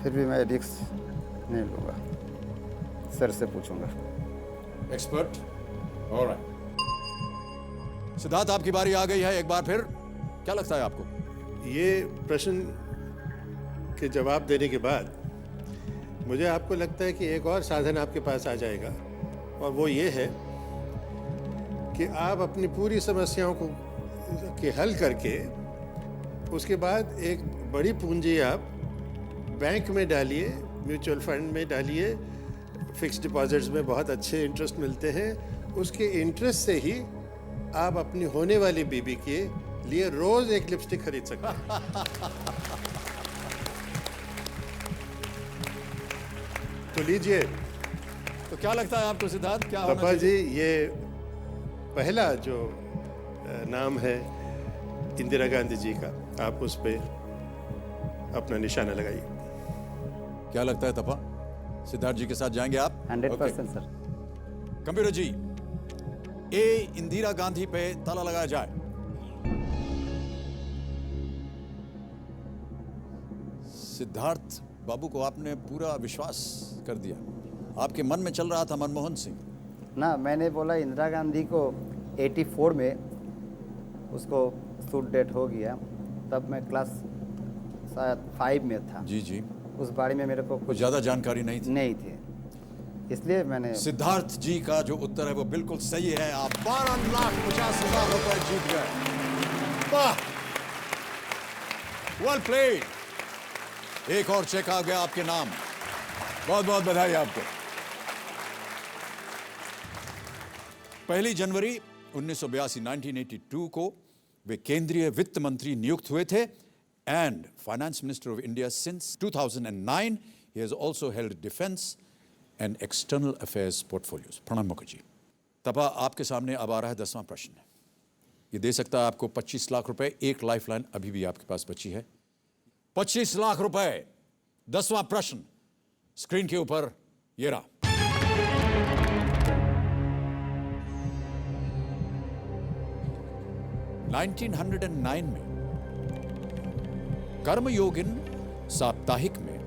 Speaker 6: फिर भी मैं रिस्क नहीं लूँगा, सर से पूछूंगा।
Speaker 1: Expert, alright. सिद्धार्थ, आपकी बारी आ गई है एक बार फिर। क्या लगता है आपको?
Speaker 4: ये प्रश्न के जवाब देने के बाद मुझे आपको लगता है कि एक और साधन आपके पास आ जाएगा और वो ये है कि आप अपनी पूरी समस्याओं को के हल करके उसके बाद एक बड़ी पूंजी आप बैंक में डालिए, म्यूचुअल फंड में डालिए। फिक्स्ड डिपॉजिट्स में बहुत अच्छे इंटरेस्ट मिलते हैं। उसके इंटरेस्ट से ही आप अपनी होने वाली बीबी के लिए रोज एक लिपस्टिक खरीद सकते हैं। तो लीजिए।
Speaker 1: तो क्या लगता है आपको सिद्धार्थ, क्या होना
Speaker 4: तपा
Speaker 1: चाहिए?
Speaker 4: जी, ये पहला जो नाम है इंदिरा गांधी जी का, आप उस पे अपना निशाना लगाइए।
Speaker 1: क्या लगता है तपा, सिद्धार्थ जी के साथ जाएंगे आप?
Speaker 6: 100% सर।
Speaker 1: कंप्यूटर जी, ए इंदिरा गांधी पे ताला लगाया जाए। सिद्धार्थ बाबू को आपने पूरा विश्वास कर दिया। आपके मन में चल रहा था मनमोहन सिंह।
Speaker 6: ना, मैंने बोला इंदिरा गांधी को 84 में उसको सूट डेट हो गया, तब मैं क्लास शायद 5 में था।
Speaker 1: जी जी।
Speaker 6: उस बारे में मेरे को
Speaker 1: कुछ ज्यादा जानकारी नहीं थी।
Speaker 6: नहीं थी, इसलिए मैंने।
Speaker 1: सिद्धार्थ जी का जो उत्तर है वो बिल्कुल सही है। आप 12,50,000 रुपए जीत गए। वाह, वेल प्लेड। एक और चेक आ गया आपके नाम। बहुत बहुत बधाई आपको। 1 जनवरी 1982 1982 को वे केंद्रीय वित्त मंत्री नियुक्त हुए थे and finance minister of India since 2009। He has also held defence and external affairs portfolios. Pranab Mukherjee, तपा आपके सामने अब आ रहा है 10वां प्रश्न। ये दे सकता है आपको 25 लाख रुपए। एक लाइफलाइन अभी भी आपके पास बची है। 25 लाख रुपए। 10वां प्रश्न स्क्रीन के ऊपर ये रहा। (1909) में कर्मयोगिन साप्ताहिक में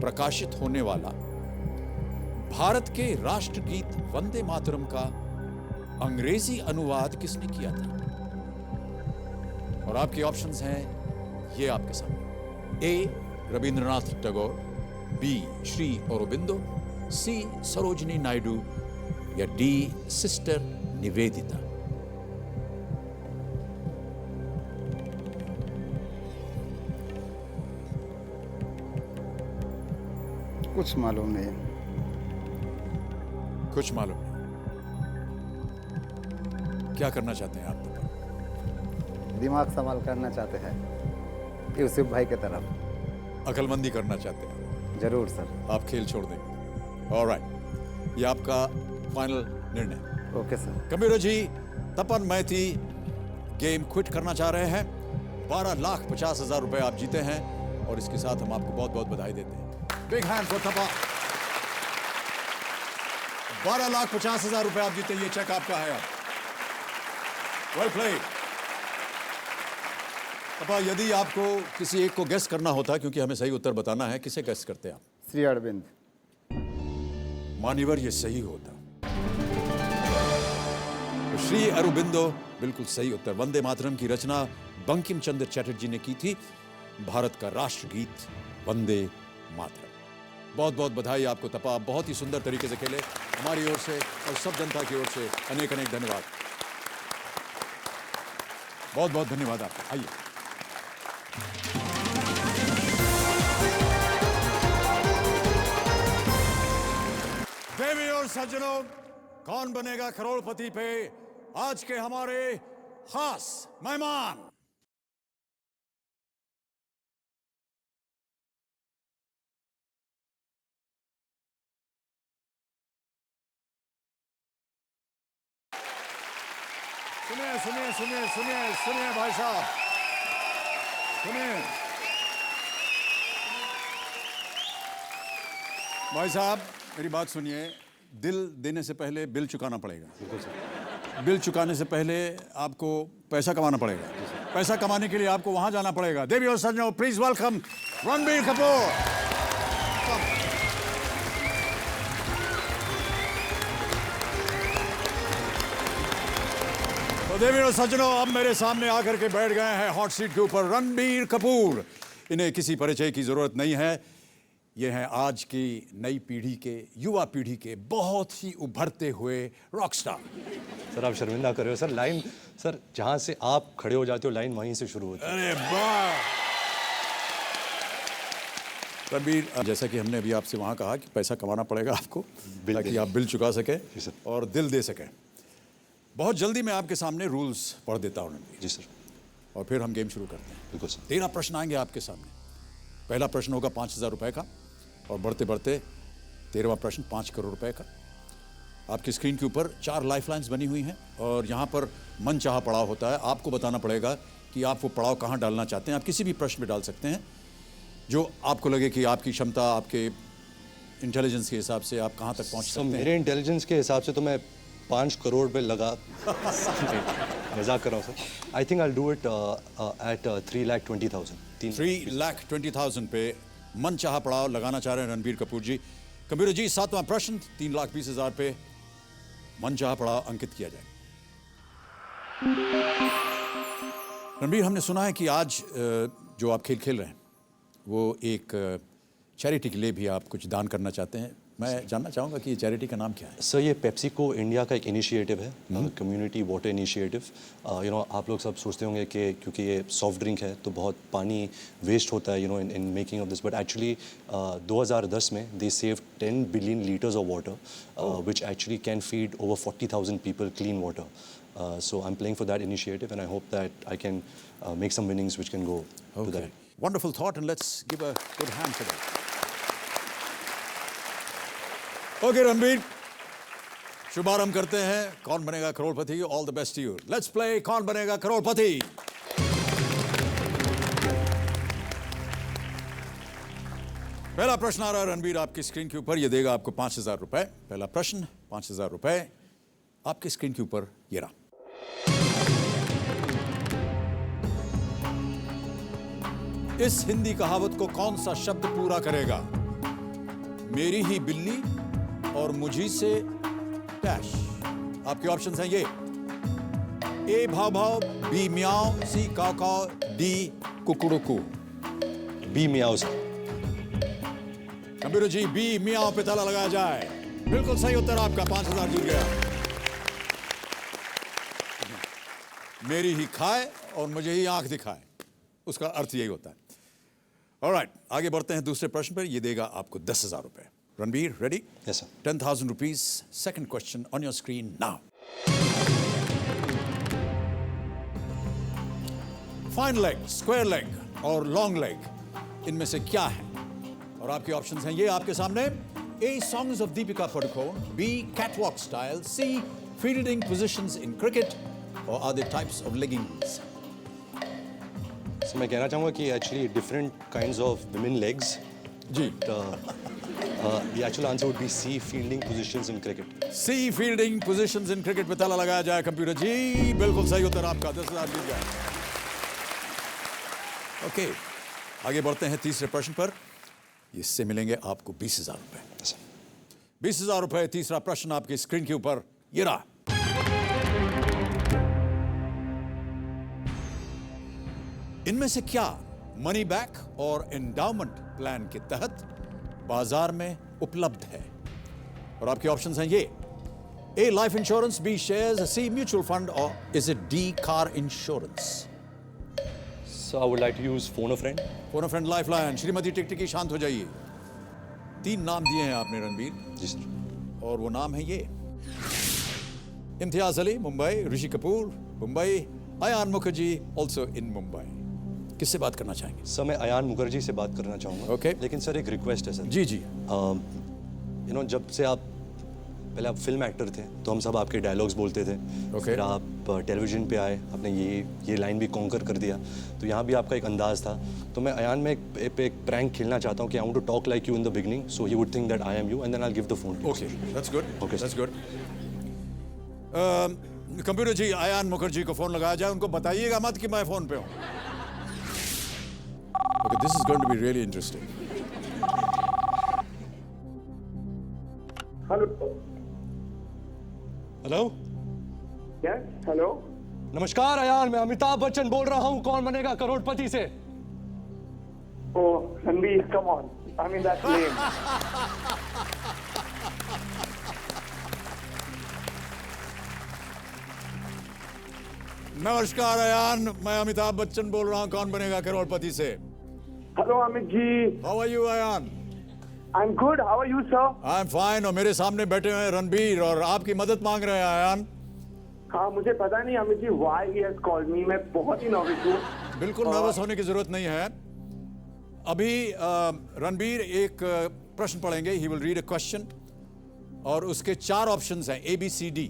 Speaker 1: प्रकाशित होने वाला भारत के राष्ट्रगीत वंदे मातरम का अंग्रेजी अनुवाद किसने किया था? और आपके ऑप्शंस हैं ये आपके सामने। ए रविंद्रनाथ टैगोर, बी श्री अरबिंदो, सी सरोजिनी नायडू या डी सिस्टर निवेदिता।
Speaker 6: कुछ मालूम नहीं।
Speaker 1: कुछ मालूम नहीं। क्या करना चाहते हैं आप?
Speaker 6: दिमाग संभाल करना चाहते हैं यूसुफ भाई की तरफ।
Speaker 1: अकलमंदी करना चाहते हैं?
Speaker 6: जरूर सर।
Speaker 1: आप खेल छोड़ देंगे? ऑलराइट, ये आपका फाइनल निर्णय।
Speaker 6: Okay sir.
Speaker 1: कंप्यूटर जी, तपन मैथी गेम क्विट करना चाह रहे हैं। 12,50,000 रुपए आप जीते हैं और इसके साथ हम आपको बहुत बहुत बधाई देते हैं। बिग हैंड फॉर तपा। 12,50,000 रुपए आप जीते। ये चेक आपका है। Well played. तपा, यदि आपको किसी एक को गेस करना होता, क्योंकि हमें सही उत्तर बताना है, किसे गेस करते आप?
Speaker 6: श्री अरविंद।
Speaker 1: मान्यवर, ये सही होता। तो श्री अरबिंदो बिल्कुल सही उत्तर। वंदे मातरम की रचना बंकिम चंद्र चटर्जी ने की थी। भारत का राष्ट्रगीत वंदे मातरम। बहुत बहुत बधाई आपको तपा। बहुत ही सुंदर तरीके से खेले। हमारी ओर से और सब जनता की ओर से अनेक अनेक धन्यवाद। बहुत बहुत धन्यवाद आपका। आइए। देवी और सज्जनों, कौन बनेगा करोड़पति पे आज के हमारे खास मेहमान। सुनिए सुनिए सुनिए सुनिए सुनिए भाई साहब, सुनिए भाई साहब, मेरी बात सुनिए। दिल देने से पहले बिल चुकाना पड़ेगा। बिल्कुल सर। बिल चुकाने से पहले आपको पैसा कमाना पड़ेगा। पैसा कमाने के लिए आपको वहां जाना पड़ेगा। देवी और सज्जनों, प्लीज वेलकम रणबीर कपूर। तो देवी और सज्जनों, अब मेरे सामने आकर के बैठ गए हैं हॉट सीट के ऊपर रणबीर कपूर। इन्हें किसी परिचय की जरूरत नहीं है। ये हैं आज की नई पीढ़ी के, युवा पीढ़ी के बहुत ही उभरते हुए रॉकस्टार।
Speaker 11: सर आप शर्मिंदा कर रहे हो सर। लाइन सर जहां से आप खड़े हो जाते हो लाइन वहीं से शुरू होती है।
Speaker 1: अरे वाह रणबीर, जैसा कि हमने अभी आपसे वहां कहा कि पैसा कमाना पड़ेगा आपको ताकि आप बिल चुका सकें और दिल दे सकें। बहुत जल्दी मैं आपके सामने रूल्स पढ़ देता हूँ रणबीर।
Speaker 11: जी सर।
Speaker 1: और फिर हम गेम शुरू करते हैं।
Speaker 11: बिल्कुल सर।
Speaker 1: 13 प्रश्न आएंगे आपके सामने। पहला प्रश्न होगा 5,000 रुपए का और बढ़ते बढ़ते 13वां प्रश्न 5 करोड़ रुपए का। आपकी स्क्रीन के ऊपर 4 लाइफलाइंस बनी हुई हैं और यहाँ पर मनचाहा पड़ाव होता है। आपको बताना पड़ेगा कि आप वो पड़ाव कहाँ डालना चाहते हैं। आप किसी भी प्रश्न में डाल सकते हैं जो आपको लगे कि आपकी क्षमता, आपके इंटेलिजेंस के हिसाब से आप कहाँ तक पहुँच सकते हैं।
Speaker 11: मेरे इंटेलिजेंस के हिसाब से तो मैं 5 करोड़ पे लगा मजाक कर रहा हूँ sir. I think I do it at 3,20,000।
Speaker 1: 3,20,000 पे मनचाहा पड़ाव लगाना चाह रहे हैं रणबीर कपूर जी। कंप्यूटर जी 7वां प्रश्न 3,20,000 पे मनचाहा पड़ाव अंकित किया जाए। रणबीर, हमने सुना है कि आज जो आप खेल खेल रहे हैं वो एक चैरिटी के लिए भी आप कुछ दान करना चाहते हैं। मैं जानना चाहूँगा कि ये चैरिटी का नाम क्या है।
Speaker 11: सर ये पेप्सिको इंडिया का एक इनिशिएटिव है, community water initiative. You know आप लोग सब सोचते होंगे कि क्योंकि ये सॉफ्ट ड्रिंक है तो बहुत पानी वेस्ट होता है, you know, in making of this, but actually 2010 में they save 10 billion litres of water which actually can feed over 40,000 people clean water. So I'm playing for that initiative and I hope that I can make some winnings which can go to that.
Speaker 1: Wonderful thought, and let's give a good hand for that. Okay, Ranbir, शुभारंभ करते हैं Kaun Banega Crorepati. All the best to you. Let's play Kaun Banega करोड़पति। पहला प्रश्न आ रहा है रणबीर आपकी स्क्रीन के ऊपर। ये देगा आपको 5,000 रुपए। पहला प्रश्न 5,000 रुपए आपकी स्क्रीन के ऊपर ये रहा। इस हिंदी कहावत को कौन सा शब्द पूरा करेगा? मेरी ही बिल्ली और मुझी से डैश। आपके ऑप्शंस हैं ये: ए भाव भाव, बी म्याओ, सी काव काव, डी कुकुड़ुकू।
Speaker 11: बी मियाओ सर।
Speaker 1: कंप्यूटर जी बी मियाओ पे ताला लगाया जाए। बिल्कुल सही उत्तर आपका। 5,000 जीत गया। मेरी ही खाए और मुझे ही आंख दिखाए, उसका अर्थ यही होता है। ऑलराइट, आगे बढ़ते हैं दूसरे प्रश्न पर। ये देगा आपको 10,000 रुपए। Ranbir, ready?
Speaker 11: Yes sir.
Speaker 1: 10,000 rupees. Second question on your screen now. Fine leg, square leg और long leg, इनमें से क्या है? और आपके ऑप्शंस हैं ये आपके सामने: A. Songs of Deepika Padukone, B. Catwalk Style, C. Fielding Positions in Cricket, or are they types of leggings?
Speaker 11: So मैं कहना चाहूँगा कि actually different kinds of women legs.
Speaker 1: Ji.
Speaker 11: The actual answer would be C. Fielding positions in cricket.
Speaker 1: C. Fielding positions in cricket पे ताला लगाया जाए। कंप्यूटर जी बिल्कुल सही उत्तर आपका। 10,000 जीत गया। ओके, आगे बढ़ते हैं तीसरे प्रश्न पर। इससे मिलेंगे आपको 20,000 रुपए। 20,000 रुपए। तीसरा प्रश्न आपकी स्क्रीन के ऊपर ये रहा। इनमें से क्या मनी बैक और एंडाउमेंट प्लान के तहत बाजार में उपलब्ध है? और आपके ऑप्शंस हैं ये: A life insurance, B shares, C mutual fund, और is it D car insurance?
Speaker 11: So I would like to use phone a friend.
Speaker 1: Phone a friend lifeline. Shrimati Tiktiki शांत हो जाइए। 3 नाम दिए हैं आपने रणबीर,
Speaker 11: जी सर।
Speaker 1: और वो नाम है ये: इम्तियाज अली मुंबई, ऋषि कपूर मुंबई, अयान मुखर्जी ऑल्सो इन मुंबई। किससे बात करना चाहेंगे?
Speaker 11: सर मैं अयान मुखर्जी से बात करना चाहूँगा।
Speaker 1: Okay.
Speaker 11: लेकिन सर एक रिक्वेस्ट है सर।
Speaker 1: जी जी।
Speaker 11: यू नो जब से आप पहले आप फिल्म एक्टर थे तो हम सब आपके डायलॉग्स बोलते थे। फिर आप टेलीविजन पे आए, आपने ये लाइन भी कॉन्कर कर दिया, तो यहाँ भी आपका एक अंदाज था। तो मैं अयान में एक प्रैंक खेलना चाहता हूँ कि I want to talk like you in the beginning, so he would think that I am you and then I will give the phone.
Speaker 1: Okay, that's good.
Speaker 11: Okay,
Speaker 1: that's good. Computer ji Ayan Mukherjee को फोन लगाया जाए। उनको बताइएगा मत कि मैं फोन पे हूँ। Okay, this is going to be really interesting.
Speaker 5: Hello.
Speaker 11: Hello.
Speaker 5: Yes, hello.
Speaker 11: नमस्कार अयान, मैं अमिताभ बच्चन बोल रहा हूँ कौन बनेगा करोड़पति से।
Speaker 5: Oh, Ranbir, come on. I mean, that's lame.
Speaker 1: नमस्कार अयान, मैं अमिताभ बच्चन बोल रहा हूँ कौन बनेगा करोड़पति से।
Speaker 5: Hello, Amit ji.
Speaker 1: How are you Ayaan?
Speaker 5: I'm good. How are you, sir?
Speaker 1: I am fine. और मेरे सामने बैठे हुए हैं रणबीर और आपकी मदद मांग रहे हैं अयान।
Speaker 5: हाँ, मुझे पता नहीं Amit ji why he has called me. मैं बहुत ही नर्वस हूँ।
Speaker 1: बिल्कुल नर्वस होने की जरूरत नहीं है। अभी रणबीर एक प्रश्न पढ़ेंगे, he will read a question और उसके 4 ऑप्शंस हैं ABCD।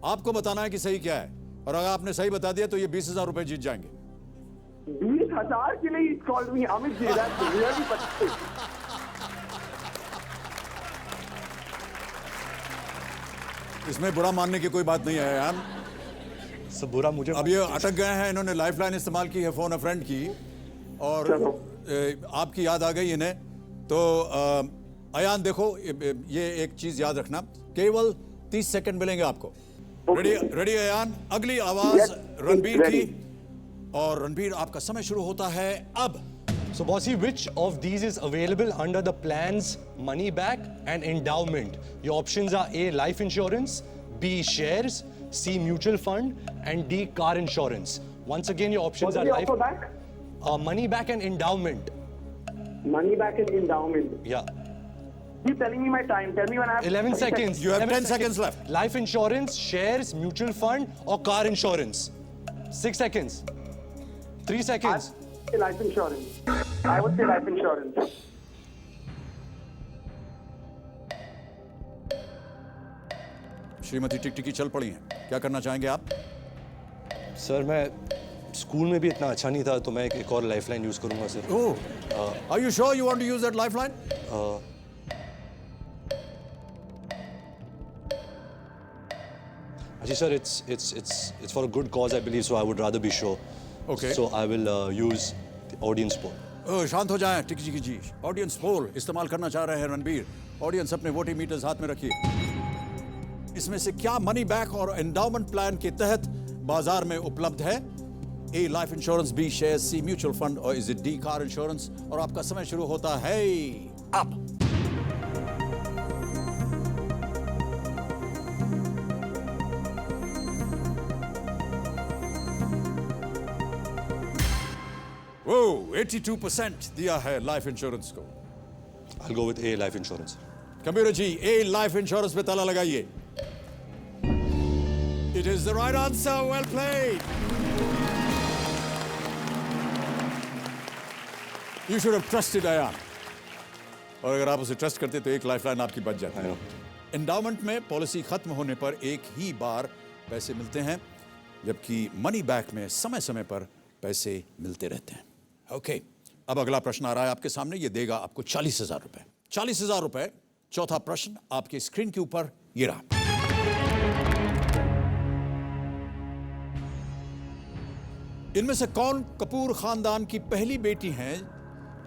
Speaker 1: आपको बताना है कि सही क्या है, और अगर आपने सही बता दिया तो ये 20,000 रुपए जीत जाएंगे।
Speaker 5: 20,000 के लिए called me Amit ji, that's really पच्चीस।
Speaker 1: इसमें बुरा मानने की कोई बात नहीं है यार।
Speaker 11: सब बुरा मुझे
Speaker 1: अब ये अटक गए हैं, इन्होंने लाइफलाइन इस्तेमाल की है फोन अ फ्रेंड की, और आपकी याद आ गई इन्हें। तो अयान देखो, ये एक चीज याद रखना, केवल 30 सेकंड मिलेंगे आपको। रेडी अयान? अगली आवाज रणबीर की, और रणबीर आपका समय शुरू होता है अब।
Speaker 11: So bossy, which of these is available under the plans money back and endowment? Your options are A, life insurance, B, shares, C, mutual fund, and D, car insurance. Once again, your options are life, money back and endowment.
Speaker 5: Money back and endowment.
Speaker 11: Yeah.
Speaker 5: Keep telling me my time. Tell me when I have
Speaker 11: 11 seconds.
Speaker 1: You have
Speaker 11: 11
Speaker 1: 10 seconds left.
Speaker 11: Life insurance, shares, mutual fund, or car insurance? 6 seconds. 3 seconds.
Speaker 5: I would say life insurance. I would say life insurance.
Speaker 1: Shrimati टिकटिकी चल पड़ी हैं, क्या करना चाहेंगे आप?
Speaker 11: सर मैं स्कूल में भी इतना अच्छा नहीं था, तो मैं एक और लाइफलाइन यूज करूंगा sir.
Speaker 1: Oh, are you sure you want to use that lifeline?
Speaker 11: जी sir, it's for a good cause I believe, so I would rather be sure.
Speaker 1: Okay.
Speaker 11: So I will use the audience poll.
Speaker 1: शांत हो जाएं टिकटिकी जी। ऑडियंस पोल इस्तेमाल करना चाह रहे हैं रणबीर। ऑडियंस अपने वोटिंग मीटर्स हाथ में रखिए। इसमें से क्या मनी बैक और एंडाउमेंट प्लान के तहत बाजार में उपलब्ध है? ए, life insurance, B, shares, C, mutual fund, और is it D, car insurance? और आपका समय शुरू होता है अब। वो 82% दिया है लाइफ इंश्योरेंस को।
Speaker 11: I'll go with A, life insurance.
Speaker 1: Computer ji, A life insurance पे ताला लगाइए। It is the right answer. Well played. You should have trusted Ayan. और अगर आप उसे ट्रस्ट करते तो एक लाइफलाइन आपकी बच जाती है। एंडाउमेंट में पॉलिसी खत्म होने पर एक ही बार पैसे मिलते हैं, जबकि मनी बैक में समय समय पर पैसे मिलते रहते हैं। ओके, अब अगला प्रश्न आ रहा है आपके सामने, ये देगा आपको 40,000 रुपए। 40,000 रुपए। चौथा प्रश्न आपके स्क्रीन के ऊपर ये रहा। इनमें से कौन कपूर खानदान की पहली बेटी हैं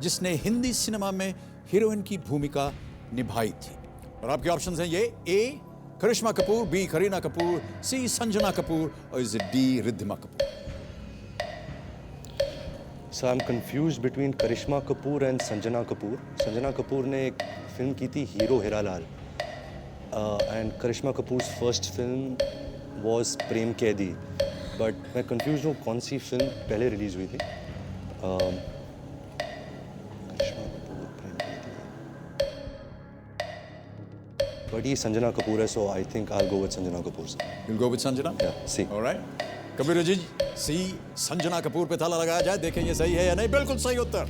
Speaker 1: जिसने हिंदी सिनेमा में हीरोइन की भूमिका निभाई थी? और आपके ऑप्शंस हैं ये: A, Karisma Kapoor, B, Kareena Kapoor, C, Sanjana Kapoor, और is it D, Riddhima Kapoor?
Speaker 11: So I'm confused between Karisma Kapoor and Sanjana Kapoor. Sanjana Kapoor ने एक फिल्म की थी Hero Hiralal, and Karisma Kapoor first film was Prem Qaidi, but मैं कंफ्यूज हूँ कौन सी फिल्म पहले रिलीज हुई थी। करिश्मा कपूर, प्रेम कैदी, बट ये संजना कपूर है, so I think I'll go with Sanjana Kapoor.
Speaker 1: You'll go with Sanjana?
Speaker 11: Yeah, see.
Speaker 1: All right. Kabir ji, सी, संजना कपूर पे ताला लगाया जाए, देखें ये सही है या नहीं। बिल्कुल सही उत्तर।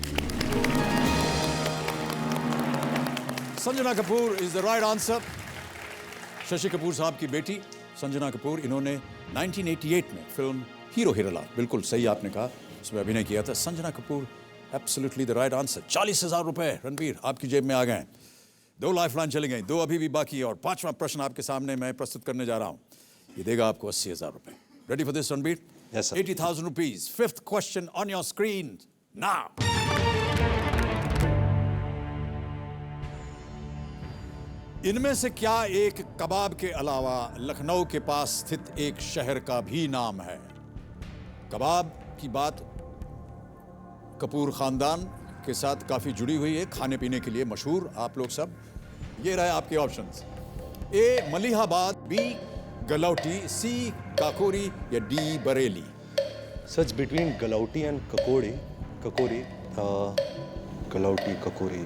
Speaker 1: Sanjana Kapoor is the right answer. Shashi Kapoor साहब की बेटी संजना कपूर, इन्होंने 1988 में फिल्म हीरो हीरालाल, बिल्कुल सही आपने कहा, उसमें अभिनय किया था। Sanjana Kapoor, absolutely the right answer. 40,000 रुपए रणबीर आपकी जेब में आ गए। 2 लाइफलाइन चली गई, 2 अभी भी बाकी है, और 5वां प्रश्न आपके सामने मैं प्रस्तुत करने जा रहा हूं। ये देगा आपको 80,000 रुपए। Ready for this, Ranbir?
Speaker 11: Yes, sir.
Speaker 1: 80,000 rupees. 5th question on your screen now. इनमें से क्या एक कबाब के अलावा लखनऊ के पास स्थित एक शहर का भी नाम है? कबाब की बात कपूर खानदान के साथ काफी जुड़ी हुई है, खाने पीने के लिए मशहूर आप लोग सब। ये रहे आपके options: A, Malihabad, B, Galouti, C, Kakori, या डी, बरेली?
Speaker 11: सच बिटवीन गलौटी एंड ककोरी, गलौटी, ककोरी।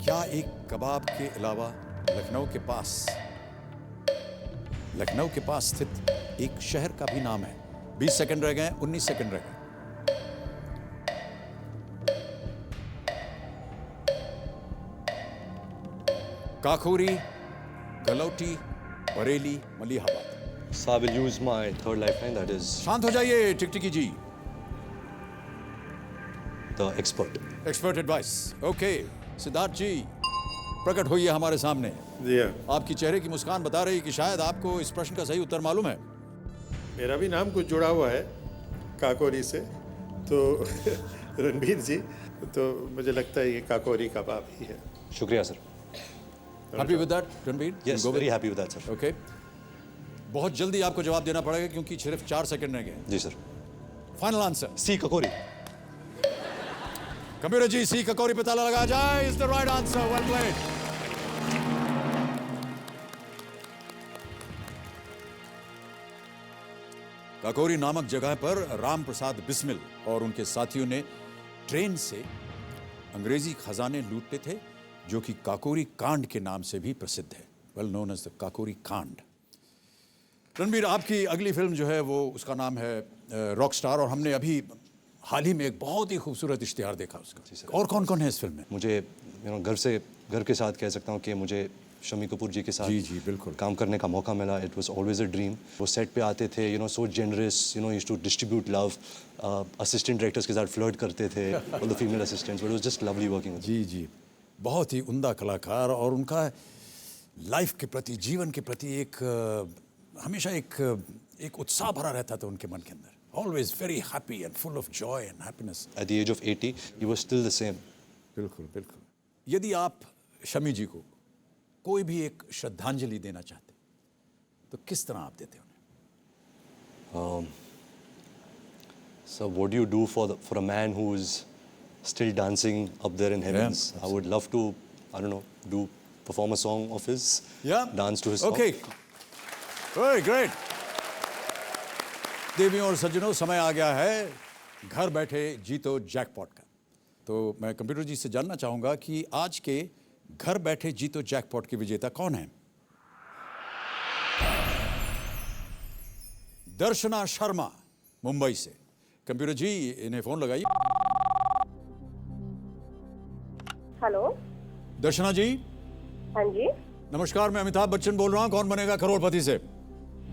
Speaker 1: क्या एक कबाब के अलावा लखनऊ के पास स्थित एक शहर का भी नाम है? 20 सेकंड रह गए, 19 सेकंड रह गए। Kakori, galouti, Bareilly, Malihabad.
Speaker 11: So I will use my third lifeline, that is
Speaker 1: शांत हो जाइए Tiktiki ji.
Speaker 11: the expert.
Speaker 1: Expert advice. Okay Siddharth ji, प्रकट होइए हमारे सामने।
Speaker 4: जी हाँ,
Speaker 1: आपकी चेहरे की मुस्कान बता रही कि शायद आपको इस प्रश्न का सही उत्तर मालूम है।
Speaker 4: मेरा भी नाम कुछ जुड़ा हुआ है काकोरी से, तो रणबीर जी, तो मुझे लगता है ये काकोरी कबाब ही है।
Speaker 11: शुक्रिया sir.
Speaker 1: Happy with that Ranbir?
Speaker 11: Yes, very happy with that, sir.
Speaker 1: Okay, बहुत जल्दी आपको जवाब देना पड़ेगा क्योंकि सिर्फ 4 सेकंड रह गए।
Speaker 11: जी sir.
Speaker 1: Final answer.
Speaker 11: C Kakori.
Speaker 1: Computer ji, C Kakori पे ताला लगाया जाए। Is the right answer, well played. Kakori नामक जगह पर राम प्रसाद बिस्मिल और उनके साथियों ने ट्रेन से अंग्रेजी खजाने लूटते थे, जो कि काकोरी कांड के नाम से भी प्रसिद्ध है, well known as the Kakori Kand. Ranbir, आपकी अगली फिल्म जो है वो उसका नाम है रॉक स्टार, और हमने अभी हाल ही में एक बहुत ही खूबसूरत इश्तिहार देखा उसका। और कौन कौन है इस फिल्म में?
Speaker 11: मुझे घर के साथ कह सकता हूँ कि मुझे शम्मी कपूर जी के साथ
Speaker 1: जी बिल्कुल
Speaker 11: काम करने का मौका मिला। It was always a dream. वो सेट पे आते थे, so generous, used to distribute love. Assistant directors के साथ फ्लर्ट करते थे, all the female assistants, but it was just lovely working with.
Speaker 1: जी बहुत ही उम्दा कलाकार, और उनका लाइफ के प्रति, जीवन के प्रति हमेशा एक उत्साह भरा रहता था उनके मन के अंदर। Always very happy and full of joy and happiness.
Speaker 11: At the age of 80 he was still the same.
Speaker 1: बिल्कुल। यदि आप शमी जी को कोई भी एक श्रद्धांजलि देना चाहते तो किस तरह आप देते उन्हें?
Speaker 11: So what do you do for a man who's still dancing up there in heavens?
Speaker 1: Yeah.
Speaker 11: I would love to, I don't know, perform a song of his.
Speaker 1: Yeah.
Speaker 11: Dance to his song.
Speaker 1: Okay. Very great. देवियों और सज्जनों, समय आ गया है घर बैठे जीतो जैकपॉट का। तो मैं कंप्यूटर जी से जानना चाहूंगा कि आज के घर बैठे जीतो जैकपॉट के विजेता कौन है? दर्शना शर्मा मुंबई से। कंप्यूटर जी, इन्हें फोन लगाइए।
Speaker 3: हेलो
Speaker 1: दर्शना जी।
Speaker 3: हाँ जी।
Speaker 1: नमस्कार, मैं अमिताभ बच्चन बोल रहा हूँ, कौन बनेगा करोड़पति से।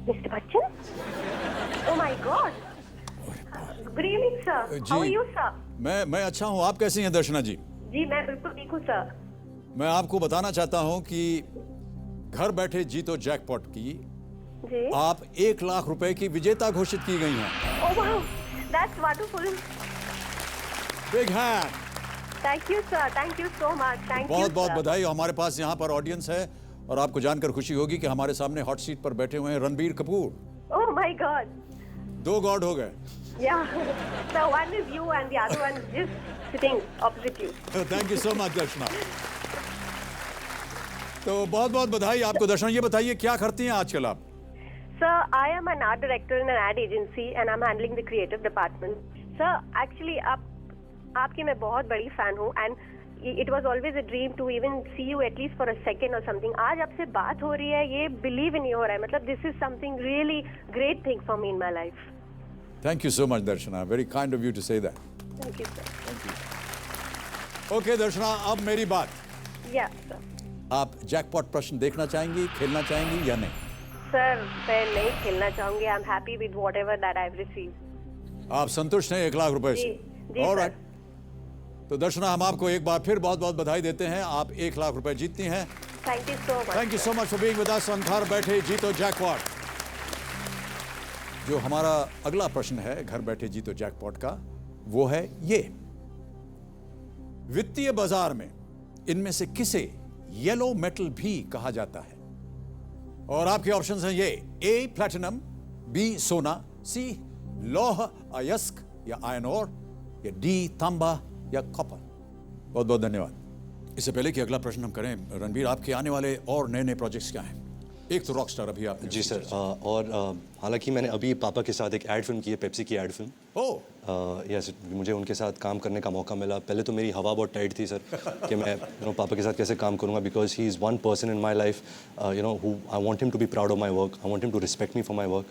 Speaker 3: Mister Bachchan? Oh my God, good evening sir, how are you sir?
Speaker 1: मैं अच्छा हूँ, आप कैसी हैं दर्शना जी?
Speaker 3: जी मैं बिल्कुल ठीक हूँ सर।
Speaker 1: मैं आपको बताना चाहता हूँ कि घर बैठे जीतो जैकपॉट की
Speaker 3: जी
Speaker 1: आप 1 लाख रुपए की विजेता घोषित की गई हैं।
Speaker 3: Oh wow, that's wonderful.
Speaker 1: Big hand.
Speaker 3: Thank you sir, thank you so much, thank you.
Speaker 1: बहुत बहुत बधाई। हमारे पास यहाँ पर ऑडियंस है और आपको जानकर खुशी होगी कि हमारे सामने हॉट सीट पर बैठे हुए हैं Ranbir Kapoor.
Speaker 3: Oh my god,
Speaker 1: 2 god हो गए।
Speaker 3: Yeah so one is you and the other one is just sitting opposite you.
Speaker 1: Thank you so much Darshana. तो बहुत बहुत बधाई आपको दर्शना। ये बताइए क्या करती हैं आजकल आप?
Speaker 3: Sir, I am an art director in an ad agency and I'm handling the creative department. Sir, actually आपकी मैं बहुत बड़ी fan हूँ and it was always a dream to even see you at least for a second or something. आज आपसे बात हो रही है, ये believe ही नहीं हो रहा है, मतलब this is something really great thing for me in my life.
Speaker 1: Thank you so much Darshana, very kind of you to say that.
Speaker 3: Thank you sir.
Speaker 1: Thank you. Okay दर्शना, अब मेरी बात।
Speaker 3: Yeah sir.
Speaker 1: आप जैकपॉट प्रश्न देखना चाहेंगी, खेलना चाहेंगी या नहीं?
Speaker 3: सर मैं नहीं खेलना चाहूंगी। I am happy with whatever that I have received.
Speaker 1: आप संतुष्ट हैं 1 लाख रुपए से?
Speaker 3: जी
Speaker 1: ऑलराइट। तो दर्शना, हम आपको एक बार फिर बहुत बहुत बधाई देते हैं, आप 1 लाख रुपए जीतती हैं।
Speaker 3: Thank you so much.
Speaker 1: Thank you so much for being with us on घर बैठे जीतो जैकपॉट। जो हमारा अगला प्रश्न है घर बैठे जीतो जैकपॉट का, वो है ये। वित्तीय बाजार में इनमें से किसे येलो मेटल भी कहा जाता है? और आपके ऑप्शंस हैं ये: ए प्लैटिनम, बी सोना, सी लौह अयस्क या आयरन ओर, या डी तांबा या कॉपर। बहुत बहुत धन्यवाद। इससे पहले कि अगला प्रश्न हम करें, रणबीर, आपके आने वाले और नए नए प्रोजेक्ट्स क्या हैं? एक तो रॉक स्टार अभी आप।
Speaker 11: जी सर, और हालांकि मैंने अभी पापा के साथ एक एड फिल्म की है, पेप्सी की एड फिल्म। यस, मुझे उनके साथ काम करने का मौका मिला। पहले तो मेरी हवा बहुत टाइट थी सर कि मैं पापा के साथ कैसे काम करूंगा, because he is one person in my life who I want him to be proud of my work, I want him to respect me for my work.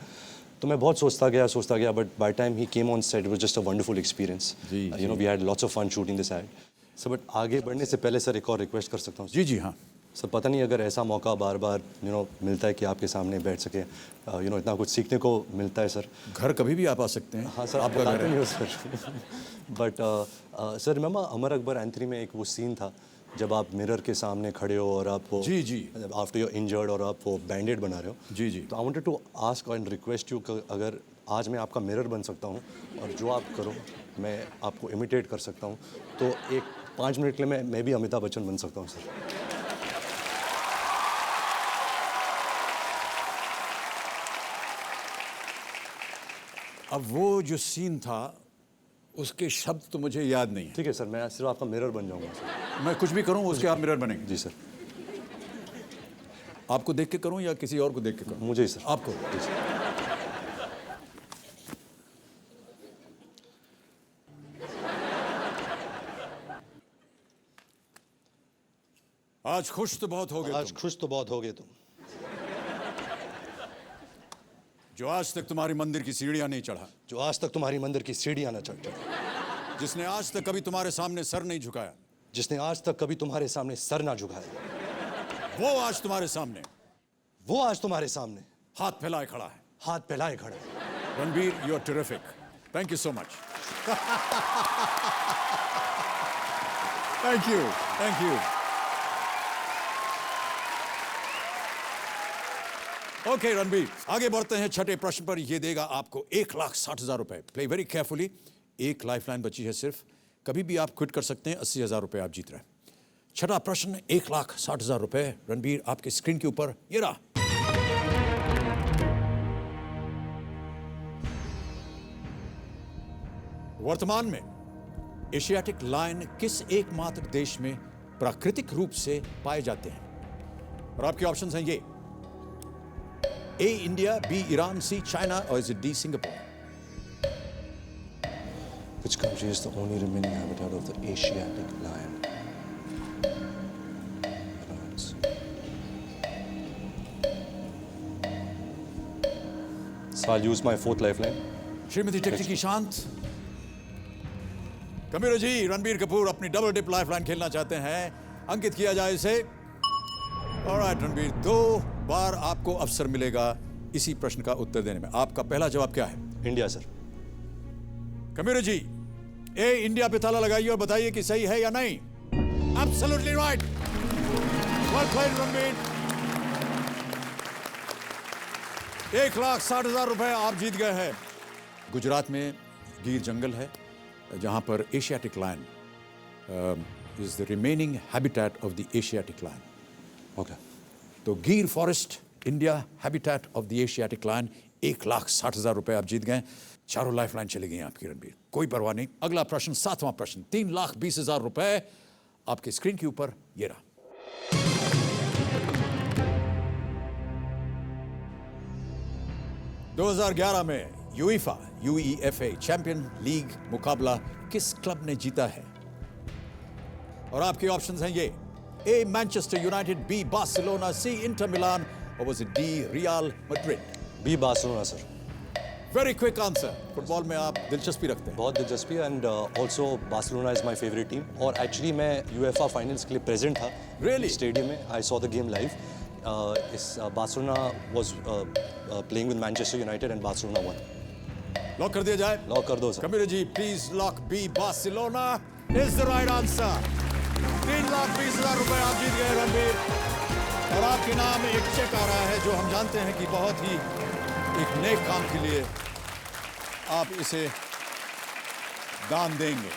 Speaker 11: तो मैं बहुत सोचता गया, but by time he came on set, it was just a wonderful experience. We had lots of fun shooting this ad. Sir but आगे बढ़ने से पहले सर एक और रिक्वेस्ट कर सकता हूँ?
Speaker 1: जी हाँ।
Speaker 11: सर पता नहीं अगर ऐसा मौका बार बार मिलता है कि आपके सामने बैठ सके, इतना कुछ सीखने को मिलता है सर।
Speaker 1: घर कभी भी आप आ सकते हैं।
Speaker 11: हाँ सर, आप बताते नहीं हो sir. But sir remember Amar Akbar Anthony में एक वो सीन था जब आप मिरर के सामने खड़े हो और आप वो
Speaker 1: जी जी
Speaker 11: आफ्टर योर इंजर्ड और आप वो बैंडेड बना रहे हो।
Speaker 1: जी जी।
Speaker 11: तो I wanted to ask and request you, अगर आज मैं आपका मिरर बन सकता हूँ और जो आप करो मैं आपको इमिटेट कर सकता हूँ, तो एक 5 मिनट के लिए मैं भी अमिताभ बच्चन बन सकता हूँ सर।
Speaker 1: अब वो जो सीन था उसके शब्द तो मुझे याद नहीं है।
Speaker 11: ठीक है सर, मैं सिर्फ आपका मिरर बन जाऊँगा सर।
Speaker 1: मैं कुछ भी करूँ उसके आप मिरर बनेंगे?
Speaker 11: जी सर।
Speaker 1: आपको देख के करूँ या किसी और को देख के करूँ?
Speaker 11: मुझे ही सर।
Speaker 1: आपको?
Speaker 11: जी सर।
Speaker 1: आज खुश तो बहुत हो गए
Speaker 11: आज खुश तो बहुत हो गए तुम,
Speaker 1: जो आज तक तुम्हारी मंदिर की सीढ़ियां नहीं चढ़ा,
Speaker 11: जो आज तक तुम्हारी मंदिर की सीढ़ियां न चढ़,
Speaker 1: जिसने आज तक कभी तुम्हारे सामने सर नहीं झुकाया,
Speaker 11: जिसने आज तक कभी तुम्हारे सामने सर ना झुकाया,
Speaker 1: वो आज तुम्हारे सामने,
Speaker 11: वो आज तुम्हारे सामने
Speaker 1: हाथ फैलाए खड़ा है।
Speaker 11: हाथ फैलाए खड़ा है।
Speaker 1: Ranbir, you are terrific. Thank you so much. Thank you, thank you. Okay Ranbir, आगे बढ़ते हैं छठे प्रश्न पर। यह देगा आपको 1,60,000 रुपए। Play very carefully. एक लाइफलाइन बची है सिर्फ, कभी भी आप क्विट कर सकते हैं। 80,000 रुपए आप जीत रहे हैं। छठा प्रश्न 1,60,000 रुपए। रणबीर, आपके स्क्रीन के ऊपर ये रहा। वर्तमान में एशियाटिक लायन किस एकमात्र देश में प्राकृतिक रूप से पाए जाते हैं? और आपके ऑप्शंस हैं ये: A India, B Iran, C China, or is it D Singapore?
Speaker 11: Which country is the only remaining habitat of the Asiatic lion? So I'll use my 4th lifeline.
Speaker 1: Shrimati टेक्निकी शांत। कबीर जी, रणबीर कपूर अपनी डबल डिप लाइफलाइन खेलना चाहते हैं। अंकित किया जाए इसे। ऑलराइट रणबीर, 2 बार आपको अवसर मिलेगा इसी प्रश्न का उत्तर देने में। आपका पहला जवाब क्या है?
Speaker 11: India sir.
Speaker 1: Kabir ji, A India पे ताला लगाइए और बताइए कि सही है या नहीं। Absolutely right. Well played Ranbir. 1,60,000 रुपए आप जीत गए हैं। गुजरात में गिर जंगल है जहां पर Asiatic lion is the remaining habitat of the Asiatic lion.
Speaker 11: Okay.
Speaker 1: तो Gir forest India habitat of the Asiatic lion. 1,60,000 रुपए आप जीत गए। चारों लाइफलाइन चली गई आपकी रणबीर, कोई परवाह नहीं। अगला प्रश्न 7वां प्रश्न 3,20,000 रुपए आपके स्क्रीन के ऊपर ये रहा। – 2011 में UEFA चैंपियन लीग मुकाबला किस क्लब ने जीता है? और आपके ऑप्शंस हैं ये: A Manchester United, B Barcelona, C Inter Milan, और was it D Real Madrid?
Speaker 11: B Barcelona sir.
Speaker 1: Very quick answer. Football में आप दिलचस्पी रखते हैं?
Speaker 11: बहुत दिलचस्पी, and also Barcelona is my favourite team. और एक्चुअली मैं यूएफए फाइनल्स के लिए प्रेजेंट था
Speaker 1: Really?
Speaker 11: स्टेडियम में। I saw the game live. Barcelona was playing with Manchester United and Barcelona won.
Speaker 1: Lock कर दिया जाए?
Speaker 11: लॉक कर दो sir.
Speaker 1: Kabir ji, please lock B Barcelona is the right answer. 3,20,000 रुपए आप जीत गए रणबीर। और आपके नाम एक चेक आ रहा है जो हम जानते हैं कि बहुत ही एक नेक काम के लिए आप इसे दान देंगे।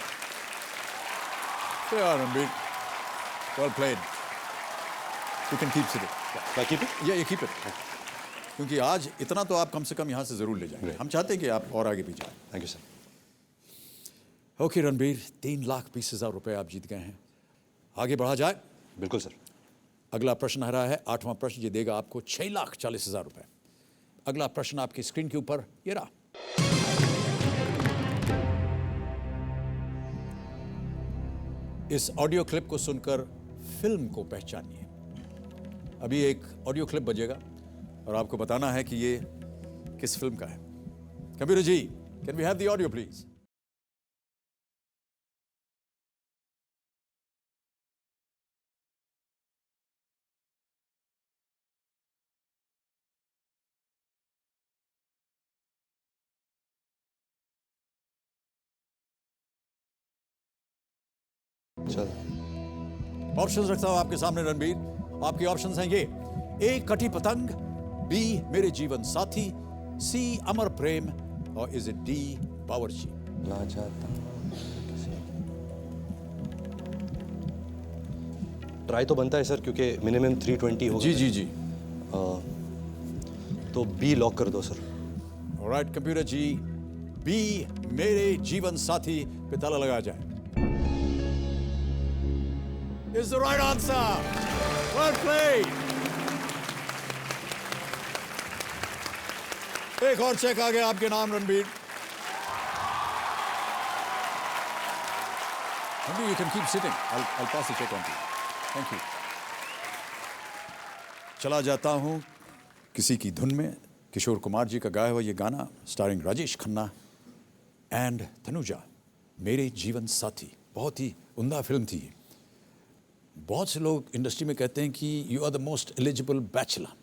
Speaker 1: तो यार Ranbir, well played. You can keep it.
Speaker 11: Keep it?
Speaker 1: या ये कीप इट, क्योंकि आज इतना तो आप कम से कम यहाँ से जरूर ले जाएंगे। हम चाहते हैं कि आप और आगे भी जाएं।
Speaker 11: Thank you sir.
Speaker 1: Okay Ranbir, 3,20,000 रुपए आप जीत गए हैं। आगे बढ़ा जाए?
Speaker 11: बिल्कुल सर।
Speaker 1: अगला प्रश्न आ रहा है 8वां प्रश्न। ये देगा आपको 6,40,000 रुपए। अगला प्रश्न आपकी स्क्रीन के ऊपर ये रहा। इस ऑडियो क्लिप को सुनकर फिल्म को पहचानिए। अभी एक ऑडियो क्लिप बजेगा और आपको बताना है कि ये किस फिल्म का है। Kabir ji, can we have the audio please?
Speaker 11: चल
Speaker 1: ऑप्शंस रखता हूं आपके सामने रणबीर। आपके ऑप्शंस हैं ये: ए कटी पतंग, बी मेरे जीवन साथी, सी अमर प्रेम, और इज इट डी बावर्ची?
Speaker 11: ना चाहता ट्राई तो बनता है सर, क्योंकि मिनिमम 320 होगा।
Speaker 1: जी जी जी।
Speaker 11: तो बी लॉक कर दो sir.
Speaker 1: Alright computer ji, B मेरे जीवन साथी पे ताला लगाया जाए। Is the right answer. Well played. एक और चेक आ गया आपके नाम Ranbir. Ranbir, you can keep sitting. I'll pass the check on to you. Thank you. चला जाता हूं किसी की धुन में, किशोर कुमार जी का गाया हुआ ये गाना स्टारिंग राजेश खन्ना एंड तनुजा, मेरे जीवन साथी। बहुत ही उम्दा फिल्म थी। बहुत से लोग इंडस्ट्री में कहते हैं कि you are the most eligible bachelor.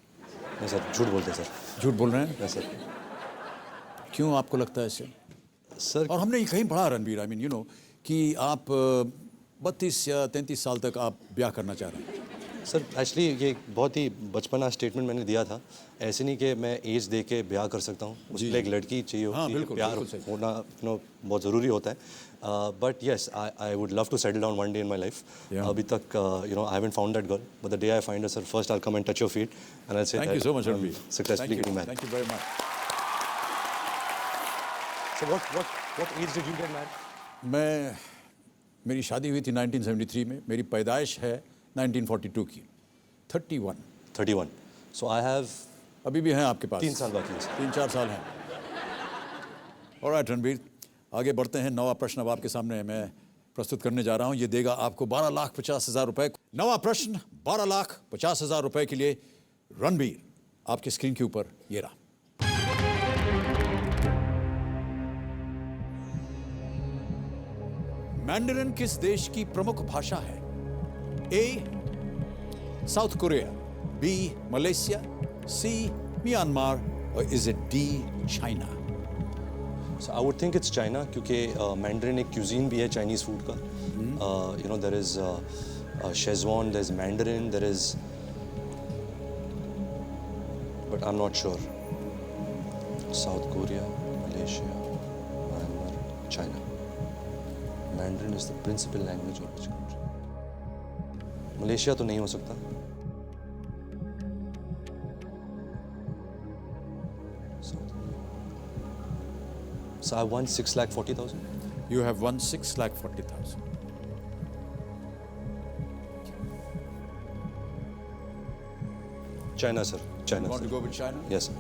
Speaker 11: नहीं सर, झूठ बोलते हैं सर।
Speaker 1: झूठ बोल रहे हैं?
Speaker 11: नहीं सर।
Speaker 1: क्यों आपको लगता है ऐसे
Speaker 11: सर?
Speaker 1: और हमने ये कहीं पढ़ा Ranbir, I mean you know, कि आप 32 या 33 साल तक आप ब्याह करना चाह रहे हैं।
Speaker 11: सर एक्चुअली ये बहुत ही बचपना स्टेटमेंट मैंने दिया था। ऐसे नहीं कि मैं एज दे के ब्याह कर सकता हूँ, उसके लिए एक लड़की चाहिए होती है।
Speaker 1: बिल्कुल,
Speaker 11: प्यार
Speaker 1: बिल्कुल सही।
Speaker 11: होना बहुत ज़रूरी होता है। But yes, I would love to settle down one day in my life. अभी तक I haven't found that girl, but the day I find her sir, first I will come and touch your feet and I will say
Speaker 1: thank you so much Ranbir.
Speaker 11: Successfully getting married.
Speaker 1: Thank you very much.
Speaker 11: So what age did you get married?
Speaker 1: मेरी शादी हुई थी 1973 में, मेरी पैदाइश है 1942 की। 31।
Speaker 11: सो आई हैव
Speaker 1: अभी भी हैं आपके पास?
Speaker 11: 3 साल बाकी है सर।
Speaker 1: 3-4 साल हैं। ऑलराइट रणबीर, आगे बढ़ते हैं। नवा प्रश्न अब आपके सामने मैं प्रस्तुत करने जा रहा हूं। ये देगा आपको 12,50,000 रुपए। नवा प्रश्न 12,50,000 रुपए के लिए रणबीर, आपके स्क्रीन के ऊपर ये रहा। मैंडरिन किस देश की प्रमुख भाषा है? ए साउथ कोरिया, बी मलेशिया, सी म्यांमार, और is it D China?
Speaker 11: So I would think it's China, क्योंकि मैंडरिन एक क्यूजीन भी है चाइनीज़ फूड का। You know, there is Szechuan, there is Mandarin, there is, but I'm not sure. South Korea, Malaysia, Myanmar, China. Mandarin is the principal language of which country? Malaysia तो नहीं हो सकता। So I won 6,40,000.
Speaker 1: You have won 6,40,000.
Speaker 11: China sir, China.
Speaker 1: You want to
Speaker 11: sir.
Speaker 1: go with China?
Speaker 11: Yes sir.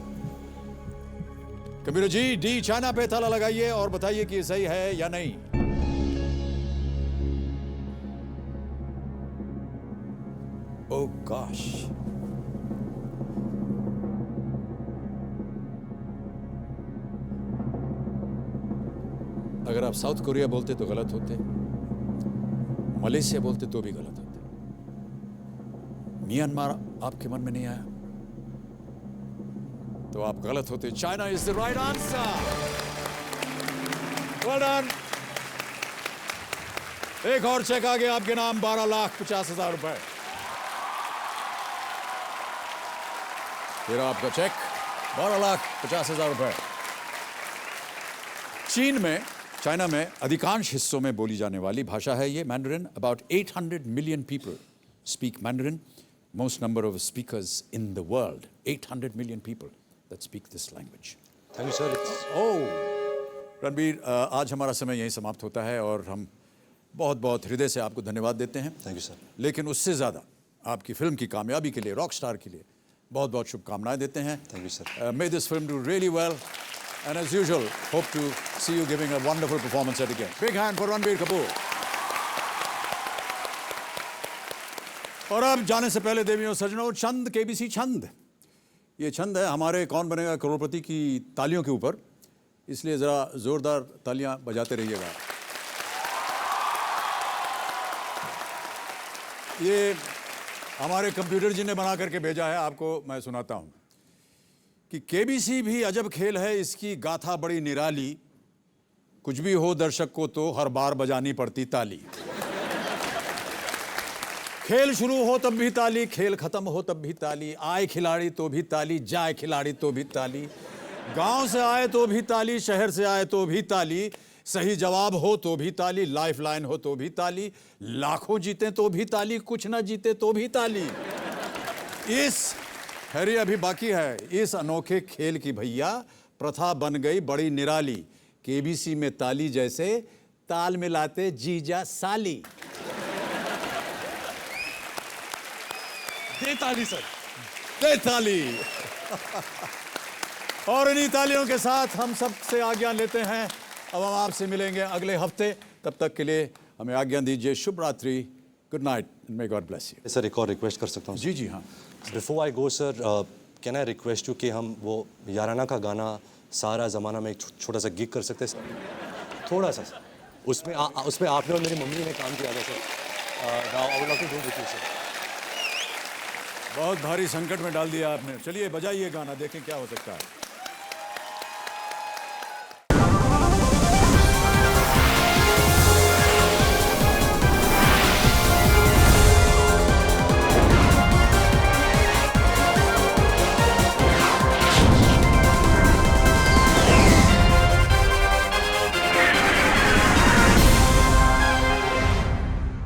Speaker 1: Kabir ji, D China पे ताला लगाइए और बताइए कि सही है या नहीं। Oh gosh. अगर आप साउथ कोरिया बोलते तो गलत होते, मलेशिया बोलते तो भी गलत होते। म्यांमार आपके मन में नहीं आया तो आप गलत होते। China is the right answer. Well done. एक और चेक आ गया आपके नाम, 12,50,000 रुपए। फिर आपका चेक 12,50,000 रुपए। चीन में, चाइना में अधिकांश हिस्सों में बोली जाने वाली भाषा है ये Mandarin. About 800 million people speak Mandarin, most number of speakers in the world. 800 million people that speak this language.
Speaker 11: Thank you sir.
Speaker 1: Oh, Ranbir, आज हमारा समय यहीं समाप्त होता है और हम बहुत बहुत हृदय से आपको धन्यवाद देते हैं।
Speaker 11: Thank you sir.
Speaker 1: लेकिन उससे ज़्यादा आपकी फिल्म की कामयाबी के लिए, रॉक स्टार के लिए बहुत बहुत शुभकामनाएं देते हैं।
Speaker 11: Thank you sir.
Speaker 1: May this film do really well, and as usual, hope to see you giving a wonderful performance yet again. Big hand for Ranbir Kapoor. और अब जाने से पहले देवियों सज्जनों, छंद, केबीसी छंद। ये छंद है हमारे कौन बनेगा करोड़पति की तालियों के ऊपर, इसलिए ज़रा ज़ोरदार तालियां बजाते रहिएगा। ये हमारे कंप्यूटर जी ने बना करके भेजा है, आपको मैं सुनाता हूं कि केबीसी भी अजब खेल है, इसकी गाथा बड़ी निराली, कुछ भी हो दर्शक को तो हर बार बजानी पड़ती ताली। खेल शुरू हो तब भी ताली, खेल खत्म हो तब भी ताली, आए खिलाड़ी तो भी ताली, जाए खिलाड़ी तो भी ताली, गांव से आए तो भी ताली, शहर से आए तो भी ताली, सही जवाब हो तो भी ताली, लाइफ लाइन हो तो भी ताली, लाखों जीते तो भी ताली, कुछ ना जीते तो भी ताली। इस हैरी अभी बाकी है, इस अनोखे खेल की भैया प्रथा बन गई बड़ी निराली, केबीसी में ताली जैसे ताल मिलाते जीजा साली।
Speaker 12: दे ताली सर,
Speaker 1: दे ताली। और इन्हीं तालियों के साथ हम सब से आज्ञा लेते हैं। अब हम आपसे मिलेंगे अगले हफ्ते, तब तक के लिए हमें आज्ञा दीजिए। शुभ रात्रि, good night, may God bless you.
Speaker 11: Sir एक और रिक्वेस्ट कर सकता हूँ?
Speaker 1: जी जी हाँ।
Speaker 11: Before I go sir, can I request you कि हम वो याराना का गाना सारा ज़माना में एक छोटा सा गिग कर सकते हैं सर? थोड़ा सा सर। उसमें आपने और मेरी मम्मी ने काम किया था sir. I would love to do with you sir.
Speaker 1: बहुत भारी संकट में डाल दिया आपने। चलिए बजाइए गाना, देखें क्या हो सकता है।